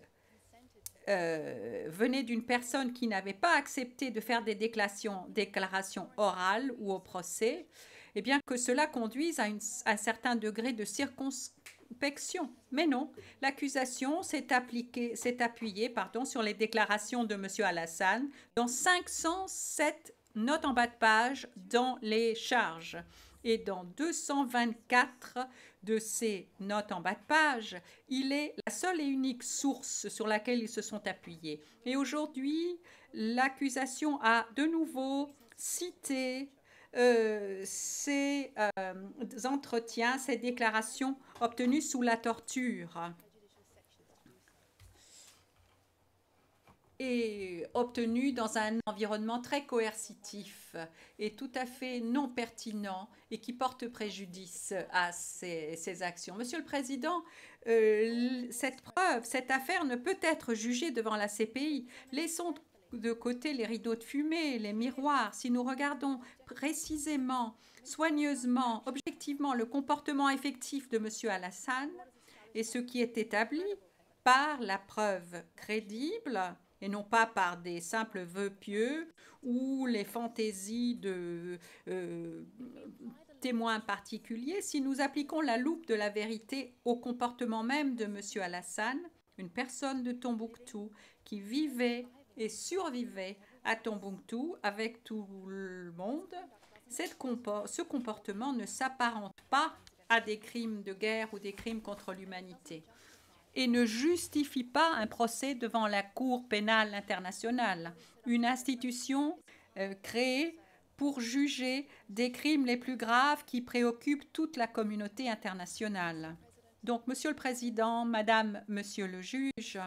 venaient d'une personne qui n'avait pas accepté de faire des déclarations orales ou au procès, eh bien que cela conduise à un certain degré de circonspection. Mais non, l'accusation s'est appuyée sur les déclarations de M. Alassane dans 507 notes en bas de page dans les charges. Et dans 224 de ces notes en bas de page, il est la seule et unique source sur laquelle ils se sont appuyés. Et aujourd'hui, l'accusation a de nouveau cité ces entretiens, ces déclarations obtenues sous la torture et obtenues dans un environnement très coercitif et tout à fait non pertinent et qui porte préjudice à ces actions. Monsieur le Président, cette affaire ne peut être jugée devant la CPI. Laissons de côté les rideaux de fumée, les miroirs. Si nous regardons précisément, soigneusement, objectivement le comportement effectif de M. Alassane et ce qui est établi par la preuve crédible et non pas par des simples vœux pieux ou les fantaisies de témoins particuliers, si nous appliquons la loupe de la vérité au comportement même de M. Alassane, une personne de Tombouctou qui vivait et survivait à Tombouctou avec tout le monde, ce comportement ne s'apparente pas à des crimes de guerre ou des crimes contre l'humanité et ne justifie pas un procès devant la Cour pénale internationale, une institution créée pour juger des crimes les plus graves qui préoccupent toute la communauté internationale. Donc, Monsieur le Président, Madame, Monsieur le juge,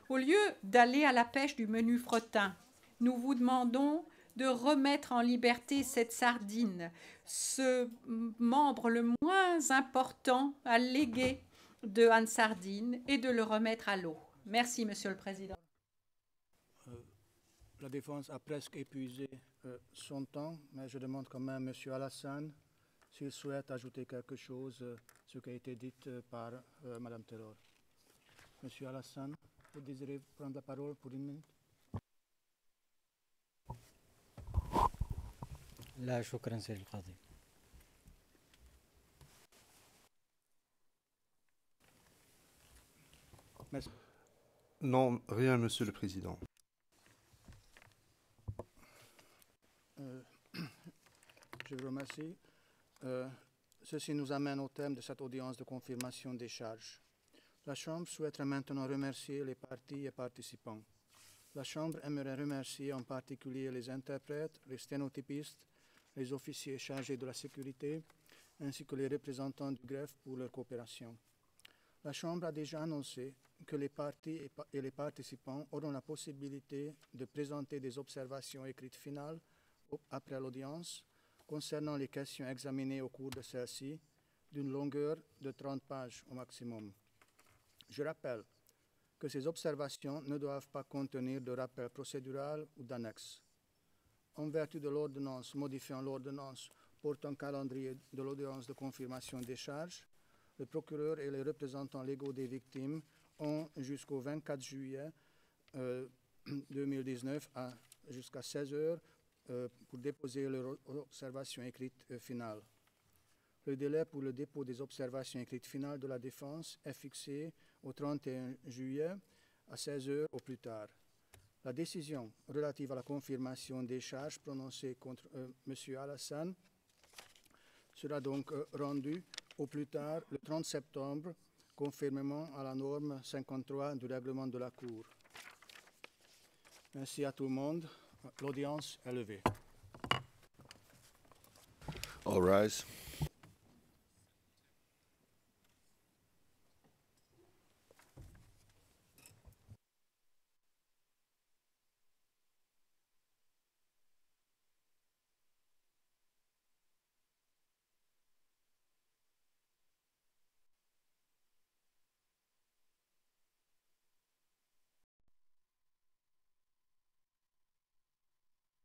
au lieu d'aller à la pêche du menu fretin, nous vous demandons de remettre en liberté cette sardine, ce membre le moins important à léguer de Anne Sardine et de le remettre à l'eau. Merci, Monsieur le Président. La défense a presque épuisé son temps, mais je demande quand même à M. Alassane s'il souhaite ajouter quelque chose à ce qui a été dit par Mme Taylor. M. Alassane, vous désirez prendre la parole pour 1 minute? لا شكرا سيد القاضي. Non, rien, Monsieur le Président. Je vous remercie. Ceci nous amène au terme de cette audience de confirmation des charges. La Chambre souhaiterait maintenant remercier les parties et participants. La Chambre aimerait remercier en particulier les interprètes, les sténotypistes, les officiers chargés de la sécurité, ainsi que les représentants du greffe pour leur coopération. La Chambre a déjà annoncé que les parties et les participants auront la possibilité de présenter des observations écrites finales après l'audience concernant les questions examinées au cours de celle-ci, d'une longueur de 30 pages au maximum. Je rappelle que ces observations ne doivent pas contenir de rappel procédural ou d'annexe. En vertu de l'ordonnance modifiant l'ordonnance portant calendrier de l'audience de confirmation des charges, le procureur et les représentants légaux des victimes ont jusqu'au 24 juillet 2019 jusqu'à 16 heures pour déposer leur observation écrite finale. Le délai pour le dépôt des observations écrites finales de la défense est fixé au 31 juillet à 16 heures au plus tard. La décision relative à la confirmation des charges prononcées contre M. Alassane sera donc rendue au plus tard le 30 septembre, conformément à la norme 53 du règlement de la Cour. Merci à tout le monde. L'audience est levée. All rise.